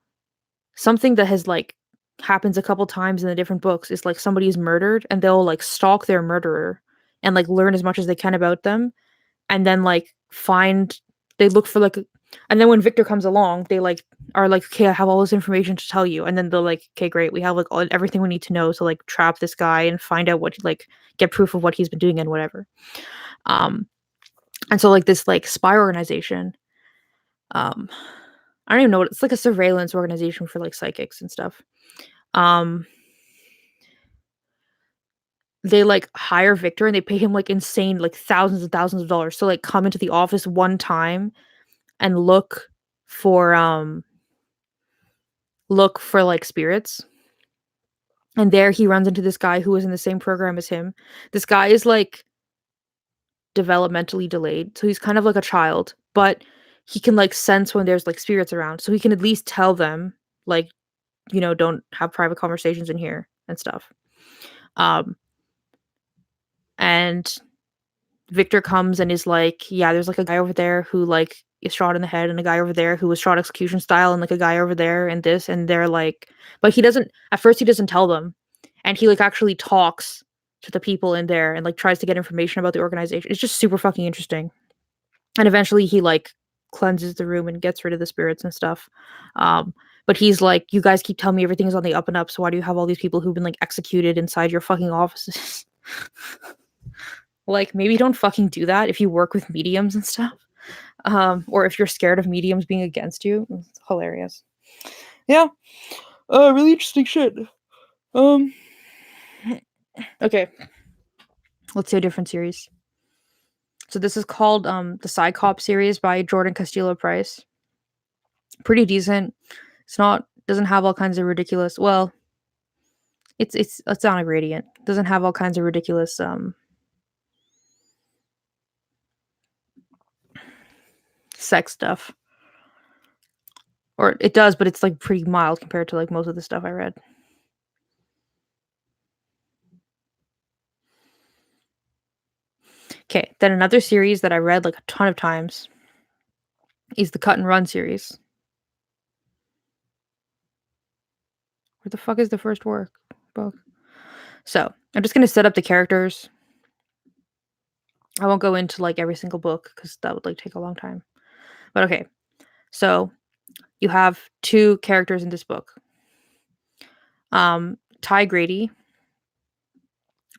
something that has like happens a couple times in the different books is like somebody is murdered and they'll like stalk their murderer and like learn as much as they can about them and then like find they look for like and then when Victor comes along, they like are like, okay, I have all this information to tell you, and then they're like, okay, great, we have like everything we need to know to like trap this guy and find out what like get proof of what he's been doing and whatever. Um, and so like this like spy organization, um, I don't even know what it's like a surveillance organization for like psychics and stuff. Um, they like hire Victor and they pay him like insane like thousands and thousands of dollars to like come into the office one time and for um look for like spirits. And there he runs into this guy who was in the same program as him. This guy is like developmentally delayed, so he's kind of like a child, but he can like sense when there's like spirits around, so he can at least tell them like, don't have private conversations in here and stuff. Um and Victor comes and is like, yeah, there's like a guy over there who like is shot in the head, and a guy over there who was shot execution style, and like a guy over there and this, and they're like, but he doesn't at first he doesn't tell them, and he like actually talks to the people in there and like tries to get information about the organization. It's just super fucking interesting. And eventually he like cleanses the room and gets rid of the spirits and stuff. Um, but he's like, you guys keep telling me everything is on the up and up, so why do you have all these people who've been like executed inside your fucking offices? Like, maybe don't fucking do that if you work with mediums and stuff. Or if you're scared of mediums being against you. It's hilarious. Yeah. Really interesting shit. Um okay. Let's see a different series. So this is called the Psychop series by Jordan Castillo Price. Pretty decent. It's not doesn't have all kinds of ridiculous, well, it's on a gradient. Doesn't have all kinds of ridiculous sex stuff. Or it does, but it's like pretty mild compared to like most of the stuff I read. Okay, then another series that I read like a ton of times is the Cut and Run series. Where the fuck is the first book? So I'm just gonna set up the characters. I won't go into like every single book because that would like take a long time. But okay, so you have two characters in this book. Ty Grady.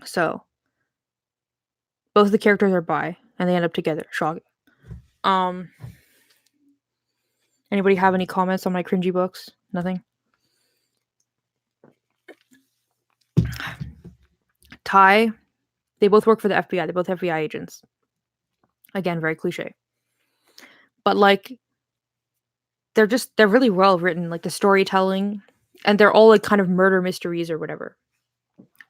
So both of the characters are bi, and they end up together. Shocking. Anybody have any comments on my cringy books? Nothing. Ty, they both work for the FBI. They're both FBI agents. Again, very cliche. But like, they're really well written. Like the storytelling, and they're all like kind of murder mysteries or whatever.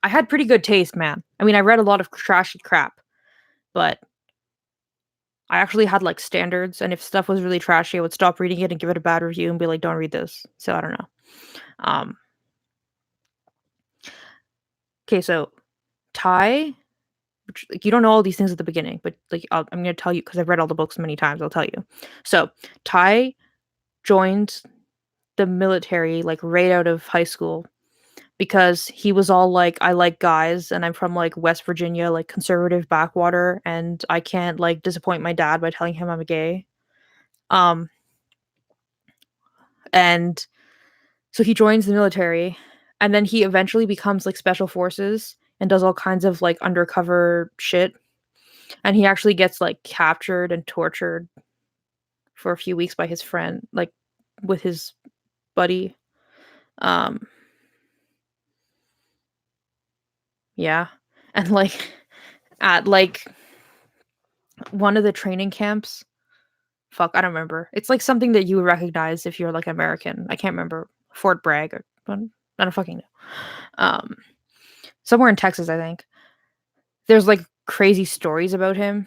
I had pretty good taste, man. I mean, I read a lot of trashy crap, but I actually had like standards, and if stuff was really trashy, I would stop reading it and give it a bad review and be like, "Don't read this." So I don't know. Okay, so Ty, which, like, you don't know all these things at the beginning, but like I'm gonna tell you because I've read all the books many times. I'll tell you. So Ty joined the military like right out of high school because he was all like, I like guys and I'm from like West Virginia, like conservative backwater, and I can't like disappoint my dad by telling him I'm gay. And so he joins the military, and then he eventually becomes like special forces and does all kinds of like undercover shit. And he actually gets like captured and tortured for a few weeks by his friend, like with his buddy. Um yeah. And like at like one of the training camps, fuck, I don't remember. It's like something that you would recognize if you're like American. I can't remember. Fort Bragg or I don't fucking know. Somewhere in Texas, I think. There's like crazy stories about him.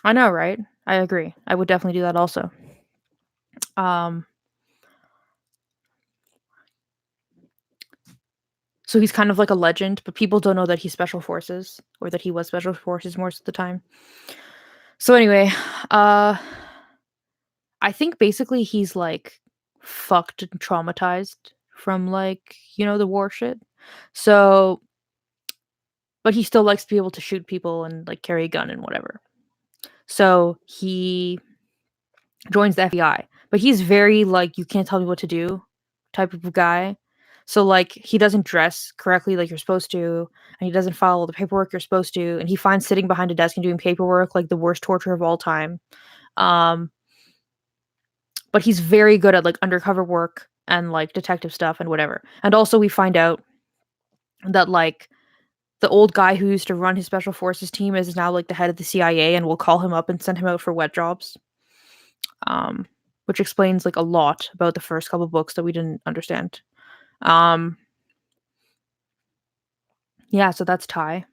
I know, right? I agree. I would definitely do that also. So he's kind of like a legend, but people don't know that he's special forces or that he was special forces most of the time. So anyway, I think basically he's like fucked and traumatized from like, the war shit. So but he still likes to be able to shoot people and like carry a gun and whatever. So he joins the FBI, but he's very like, you can't tell me what to do type of guy. So like he doesn't dress correctly like you're supposed to, and he doesn't follow the paperwork you're supposed to, and he finds sitting behind a desk and doing paperwork like the worst torture of all time. Um but he's very good at like undercover work and like detective stuff and whatever. And also we find out that like the old guy who used to run his special forces team is now like the head of the CIA and will call him up and send him out for wet jobs. Which explains like a lot about the first couple books that we didn't understand. Yeah, so that's Ty.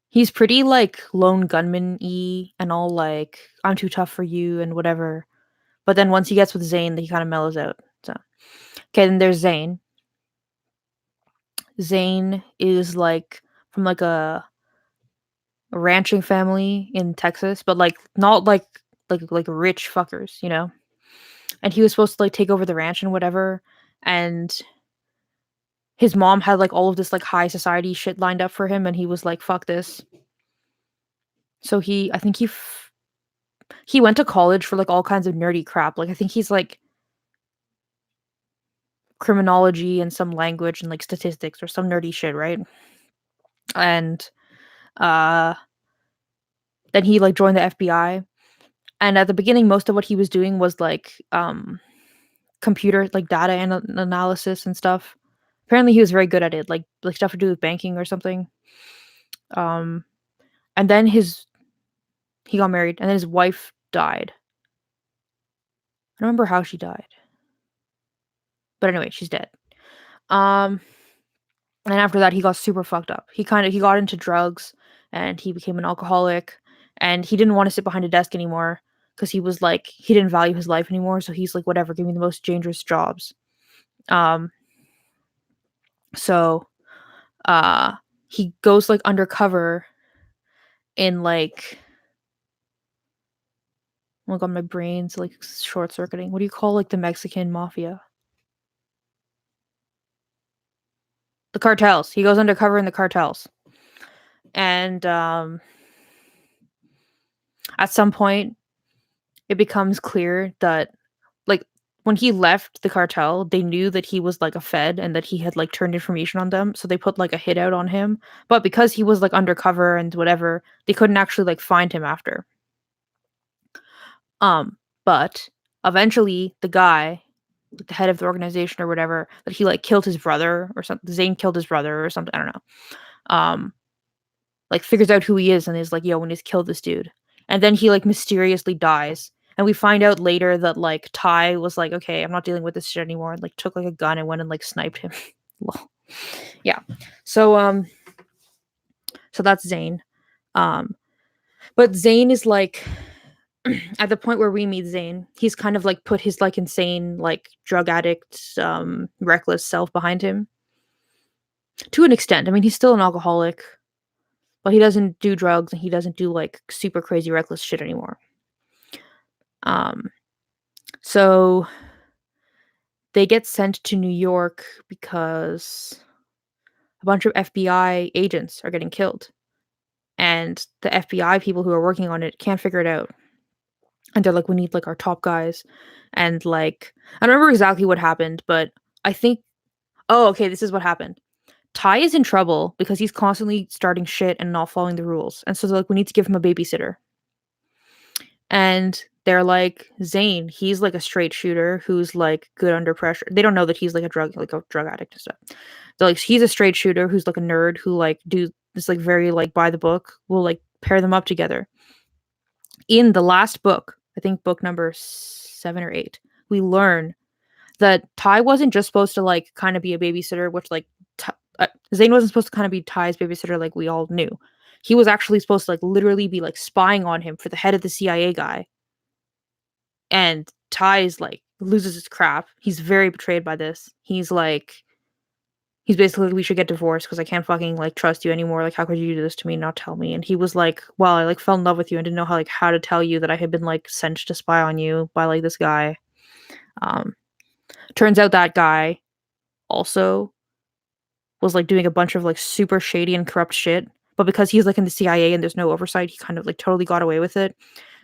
He's pretty like lone gunman-y and all like, I'm too tough for you and whatever. But then once he gets with Zane, he kind of mellows out. So okay, then there's Zane. Zane is like from like a a ranching family in Texas, but like not like rich fuckers, you know? And he was supposed to like take over the ranch and whatever. And his mom had like all of this like high society shit lined up for him, and he was like, "Fuck this." So I think he went to college for like all kinds of nerdy crap. Like I think he's like criminology and some language and like statistics or some nerdy shit, right? And uh then he like joined the FBI. And at the beginning, most of what he was doing was like computer like data analysis and stuff. Apparently, he was very good at it, like stuff to do with banking or something. Um, and then he got married, and then his wife died. I don't remember how she died, but anyway, she's dead. Um, and after that, he got super fucked up. He got into drugs, and he became an alcoholic, and he didn't want to sit behind a desk anymore because he was like he didn't value his life anymore. So he's like, whatever, give me the most dangerous jobs. Um, so uh, he goes like undercover in like oh my god, my brain's like short circuiting. What do you call like the Mexican mafia? The cartels. He goes undercover in the cartels. And at some point it becomes clear that like when he left the cartel, they knew that he was like a fed and that he had like turned information on them. So they put like a hit out on him. But because he was like undercover and whatever, they couldn't actually like find him after. But eventually the guy, like the head of the organization or whatever, that he like killed his brother or something. Zane killed his brother or something. I don't know. Um, like figures out who he is and is like, yo, we need to kill this dude. And then he like mysteriously dies. And we find out later that like Ty was like, okay, I'm not dealing with this shit anymore, and like took like a gun and went and like sniped him. Yeah. So so that's Zane. Um, but Zane is like at the point where we meet Zane, he's kind of like put his like insane, like drug addict, reckless self behind him to an extent. I mean, he's still an alcoholic, but he doesn't do drugs and he doesn't do like super crazy reckless shit anymore. Um, so they get sent to New York because a bunch of FBI agents are getting killed, and the FBI people who are working on it can't figure it out. And they're like, we need like our top guys, and like I don't remember exactly what happened, but I think oh okay, this is what happened. Ty is in trouble because he's constantly starting shit and not following the rules, and so they're like, we need to give him a babysitter. And they're like, Zane, he's like a straight shooter who's like good under pressure. They don't know that he's like a drug addict and stuff. They're like, he's a straight shooter who's like a nerd who like do this like very like by the book. We'll like pair them up together. In the last book, I think book number 7 or 8, we learn that Ty wasn't just supposed to like kind of be a babysitter, which like Zane wasn't supposed to kind of be Ty's babysitter like we all knew. He was actually supposed to like literally be like spying on him for the head of the CIA guy. And Ty's like loses his crap. He's very betrayed by this. He's basically like, we should get divorced because I can't fucking like trust you anymore. Like, how could you do this to me and not tell me? And he was like, well, I like fell in love with you and didn't know how to tell you that I had been like sent to spy on you by like this guy. Turns out that guy also was like doing a bunch of like super shady and corrupt shit. But because he's like in the CIA and there's no oversight, he kind of like totally got away with it.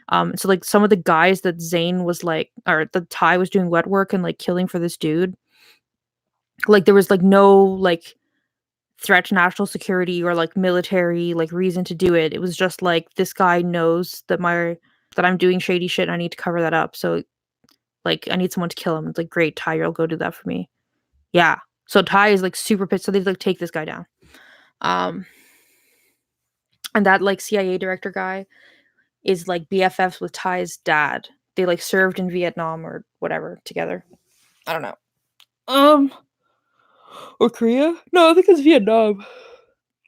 So like some of the guys that Zane was like, or the Ty was doing wet work and like killing for this dude, like there was like no like threat to national security or like military like reason to do it. It was just like this guy knows that I'm doing shady shit and I need to cover that up. So like I need someone to kill him. It's like, great, Ty, you'll go do that for me. Yeah. So Ty is like super pissed. So they like take this guy down. Um and that like CIA director guy is like BFFs with Ty's dad. They like served in Vietnam or whatever together. I don't know. Or Korea? No, I think it's Vietnam.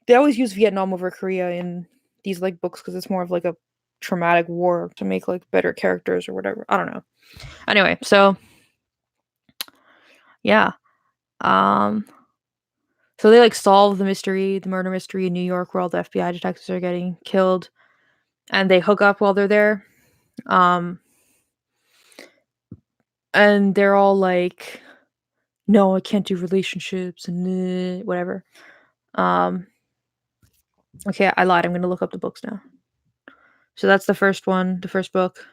They always use Vietnam over Korea in these like books because it's more of like a traumatic war to make like better characters or whatever. I don't know. Anyway, so yeah. Um So they like solve the mystery, the murder mystery in New York where all the FBI detectives are getting killed, and they hook up while they're there. Um and they're all like, "No, I can't do relationships and whatever." Um okay, I lied. I'm going to look up the books now. So that's the first one, the first book.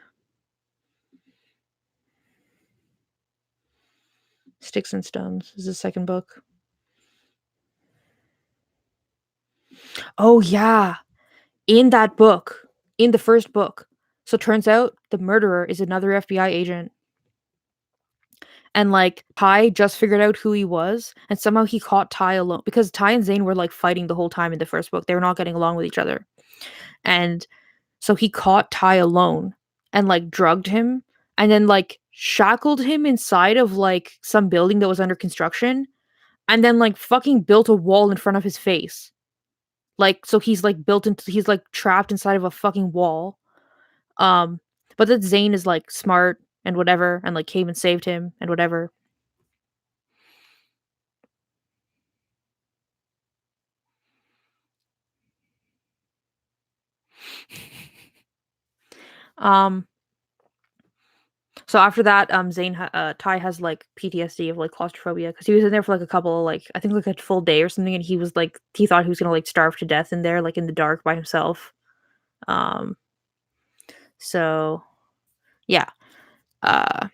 Sticks and Stones is the second book. Oh yeah, in that book, in the first book. So it turns out the murderer is another FBI agent. And like Ty just figured out who he was, and somehow he caught Ty alone because Ty and Zane were like fighting the whole time in the first book. They were not getting along with each other. And so he caught Ty alone and like drugged him and then like shackled him inside of like some building that was under construction and then like fucking built a wall in front of his face. Like so he's like trapped inside of a fucking wall. Um but then Zane is like smart and whatever and like came and saved him and whatever. Um so after that, Ty has like PTSD of like claustrophobia because he was in there for like a couple, like I think like a full day or something, and he was like he thought he was gonna like starve to death in there, like in the dark by himself. Um, so yeah, uh,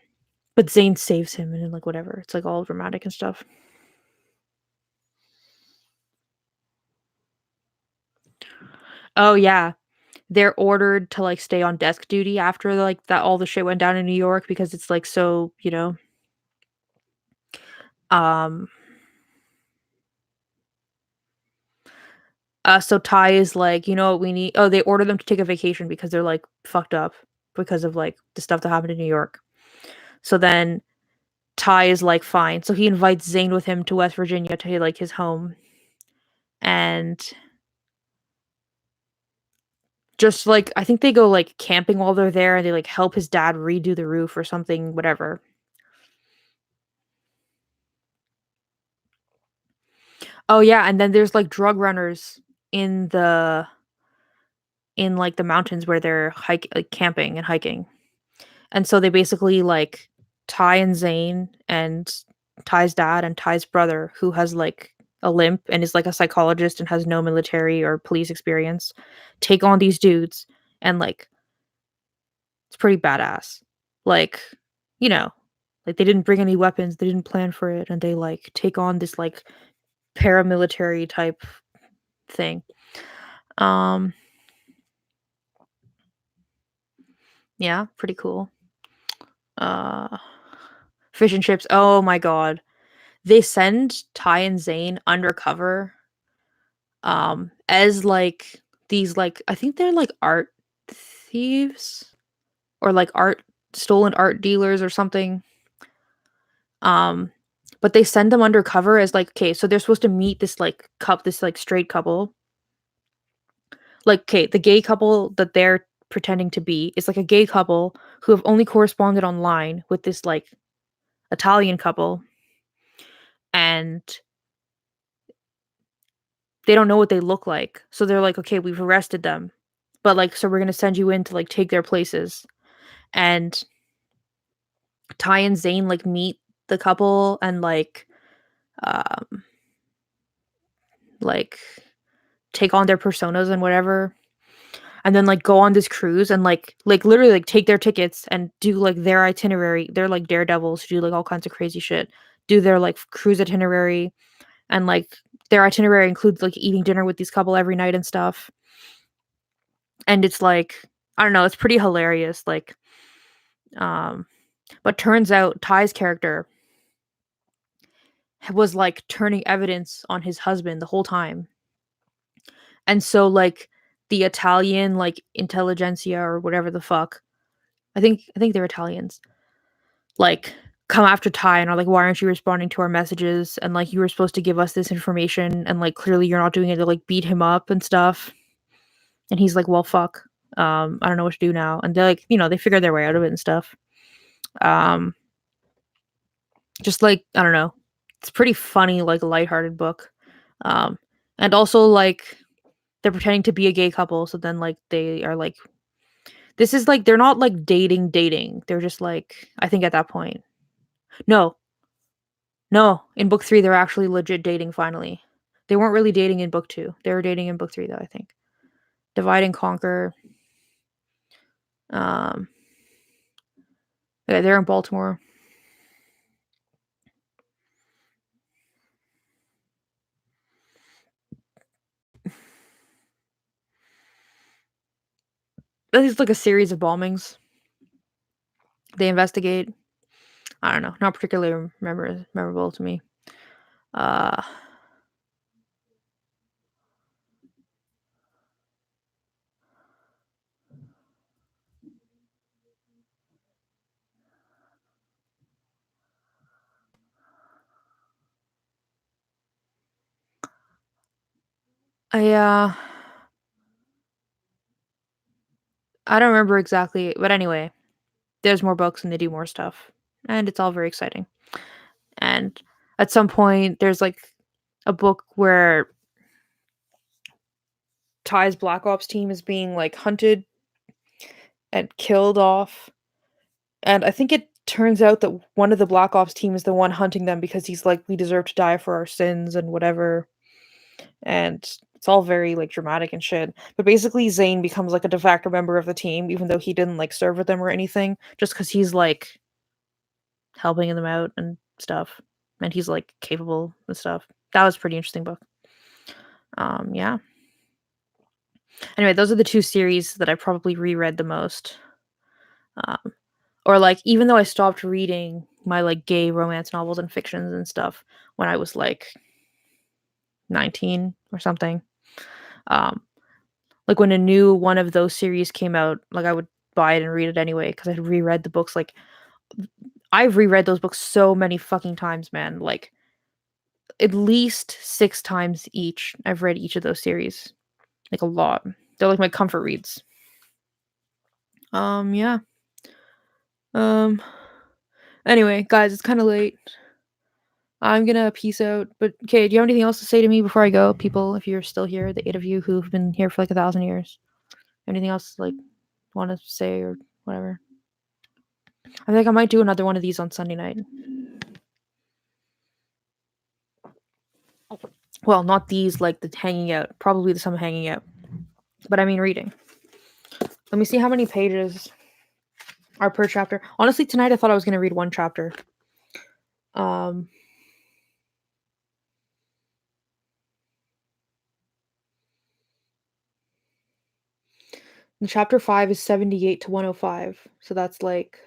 but Zane saves him and like whatever. It's like all dramatic and stuff. Oh yeah, they're ordered to like stay on desk duty after like that all the shit went down in New York because it's like so um so Ty is like, you know what we need? Oh, they order them to take a vacation because they're like fucked up because of like the stuff that happened in New York. So then Ty is like, fine. So he invites Zane with him to West Virginia to like his home, and just like I think they go like camping while they're there, and they like help his dad redo the roof or something, whatever. Oh yeah, and then there's like drug runners in the in like the mountains where they're like camping and hiking. And so they basically like Ty and Zane and Ty's dad and Ty's brother, who has like a limp and is like a psychologist and has no military or police experience, take on these dudes and like it's pretty badass. Like, you know, like they didn't bring any weapons, they didn't plan for it, and they like take on this like paramilitary type thing. Um yeah, pretty cool. Uh Fish and chips. Oh my god. They send Ty and Zane undercover, as, like, these, like I think they're, like, art thieves or, like, stolen art dealers or something, um, but they send them undercover as, like okay, so they're supposed to meet this, like, straight couple. Like, okay, the gay couple that they're pretending to be is, like, a gay couple who have only corresponded online with this, like, Italian couple, and they don't know what they look like. So they're like, "Okay, we've arrested them, but, like, so we're gonna send you in to, like, take their places." And Ty and Zane, like, meet the couple and, um, like, take on their personas and whatever, and then, like, go on this cruise and, literally, like, take their tickets and do, like, their itinerary. They're, like, daredevils who do, like, all kinds of crazy shit. Do their, like, cruise itinerary and, like, their itinerary includes, like, eating dinner with these couple every night and stuff. And it's like, I don't know, it's pretty hilarious, like, um but turns out Ty's character was, like, turning evidence on his husband the whole time. And so, like, the Italian, like, intelligentsia or whatever the fuck, I think they're Italians, like, come after Ty and are like, "Why aren't you responding to our messages?" And, like, "You were supposed to give us this information, and, like, clearly you're not doing it," to, like, beat him up and stuff. And he's like, "Well, fuck. I don't know what to do now." And they're like, they figure their way out of it and stuff. Um Just like, I don't know. It's a pretty funny, like, lighthearted book. Um, and also, like, they're pretending to be a gay couple, so then, like, they are, like this is, like they're not, like, dating, they're just, like I think at that point. No, no, in book 3, they're actually legit dating finally. They weren't really dating in book 2. They were dating in book 3, though, I think. Divide and Conquer, um yeah, they're in Baltimore. It's like a series of bombings. They investigate. I don't know, not particularly memorable to me. Uh, I, uh I don't remember exactly, but anyway, there's more books and they do more stuff, and it's all very exciting. And at some point, there's like a book where Ty's Black Ops team is being like hunted and killed off, and I think it turns out that one of the Black Ops team is the one hunting them because he's like, "We deserve to die for our sins," and whatever. And it's all very like dramatic and shit. But basically, Zane becomes like a de facto member of the team, even though he didn't like serve with them or anything, just because he's like helping them out and stuff, and he's like capable and stuff. That was a pretty interesting book. Yeah. Anyway, those are the two series that I probably reread the most. Um, or like even though I stopped reading my like gay romance novels and fictions and stuff when I was like 19 or something. Um, like when a new one of those series came out, like I would buy it and read it anyway because I'd reread the books. Like I've reread those books so many fucking times, man. Like at least 6 times each. I've read each of those series, like a lot. They're like my comfort reads. Yeah. Um. Anyway, guys, it's kind of late. I'm gonna peace out. But okay, do you have anything else to say to me before I go, people? If you're still here, the 8 of you who've been here for like 1,000 years, anything else like want to say or whatever? I think I might do another one of these on Sunday night. Well, not these like the hanging out. Probably some hanging out, but I mean reading. Let me see how many pages are per chapter. Honestly, tonight I thought I was gonna read one chapter. Um, chapter 5 is 78 to 105, so that's like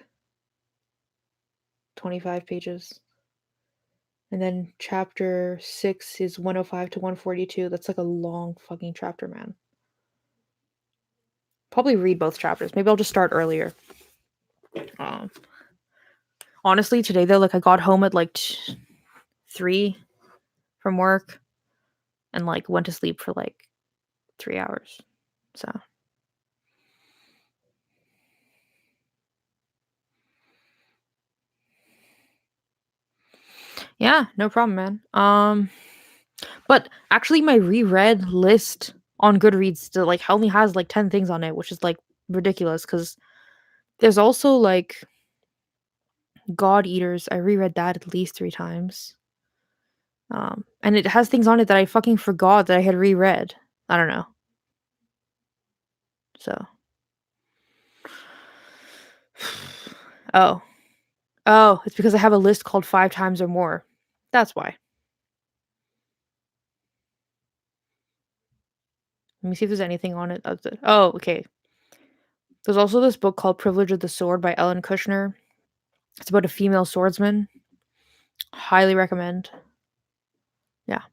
25 pages. And then chapter 6 is 105 to 142. That's like a long fucking chapter, man. Probably read both chapters. Maybe I'll just start earlier. Um, honestly, today though, like I got home at like 3 from work and like went to sleep for like 3 hours. So yeah, no problem, man. But actually, my reread list on Goodreads still like only has like 10 things on it, which is like ridiculous because there's also like God Eaters. I reread that at least 3 times. And it has things on it that I fucking forgot that I had reread. I don't know. So, oh, oh, it's because I have a list called 5 times or more. That's why. Let me see if there's anything on it. Oh, okay. There's also this book called Privilege of the Sword by Ellen Kushner. It's about a female swordsman. Highly recommend. Yeah.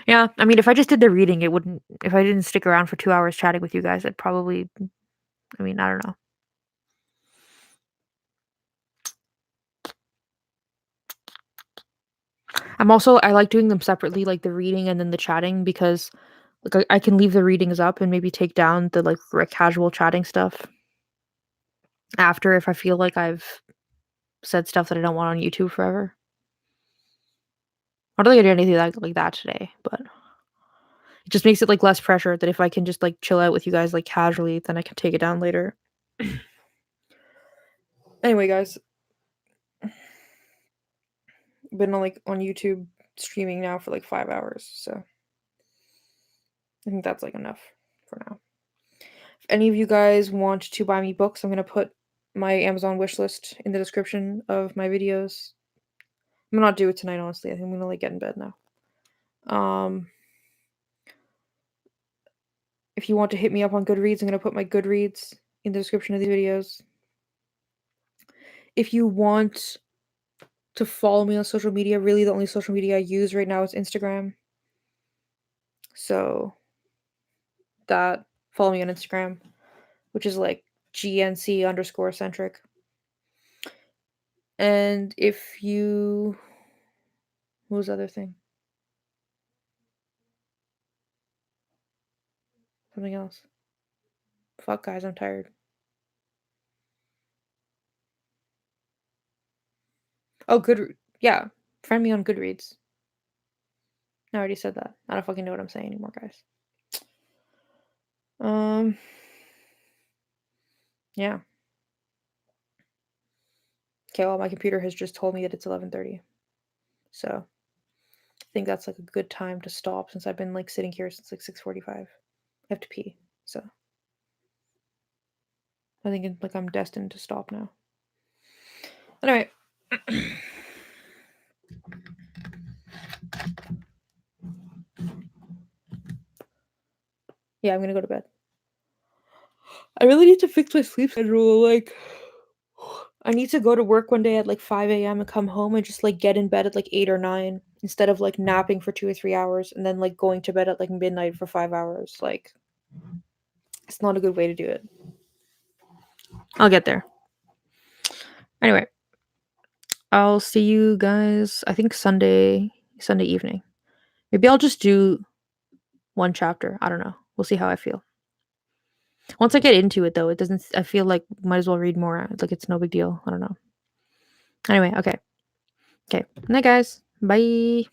Yeah. I mean, if I just did the reading, it wouldn't, if I didn't stick around for 2 hours chatting with you guys, I'd probably, I mean, I don't know. I like doing them separately, like the reading and then the chatting, because like I can leave the readings up and maybe take down the like casual chatting stuff after if I feel like I've said stuff that I don't want on YouTube forever. I don't think I did anything like that today, but it just makes it, like, less pressure that if I can just, like, chill out with you guys, like, casually, then I can take it down later. Anyway, guys, been on, like, on YouTube streaming now for, like, 5 hours, so I think that's, like, enough for now. If any of you guys want to buy me books, I'm gonna put my Amazon wish list in the description of my videos. I'm gonna not do it tonight, honestly. I think I'm gonna, like, get in bed now. If you want to hit me up on Goodreads, I'm gonna put my Goodreads in the description of these videos. If you want to follow me on social media, really the only social media I use right now is Instagram. So that follow me on Instagram, which is like GNC_centric. And if you what was the other thing? Something else. Fuck guys, I'm tired. Oh, yeah. Friend me on Goodreads. I already said that. I don't fucking know what I'm saying anymore, guys. Yeah. Okay, well, my computer has just told me that it's 11:30. So, I think that's, like, a good time to stop since I've been, like, sitting here since, like, 6:45. I have to pee, so I think, like, I'm destined to stop now. Anyway. Yeah, I'm gonna go to bed. I really need to fix my sleep schedule, like, I need to go to work one day at, like, 5 AM and come home and just, like, get in bed at, like, 8 or 9 instead of, like, napping for 2 or 3 hours and then, like, going to bed at, like, midnight for 5 hours, like, it's not a good way to do it. I'll get there. Anyway, I'll see you guys, I think Sunday evening. Maybe I'll just do one chapter, I don't know. We'll see how I feel. Once I get into it, though, it doesn't I feel like might as well read more, like, it's no big deal, I don't know. Anyway, okay. Okay. Night, guys. Bye.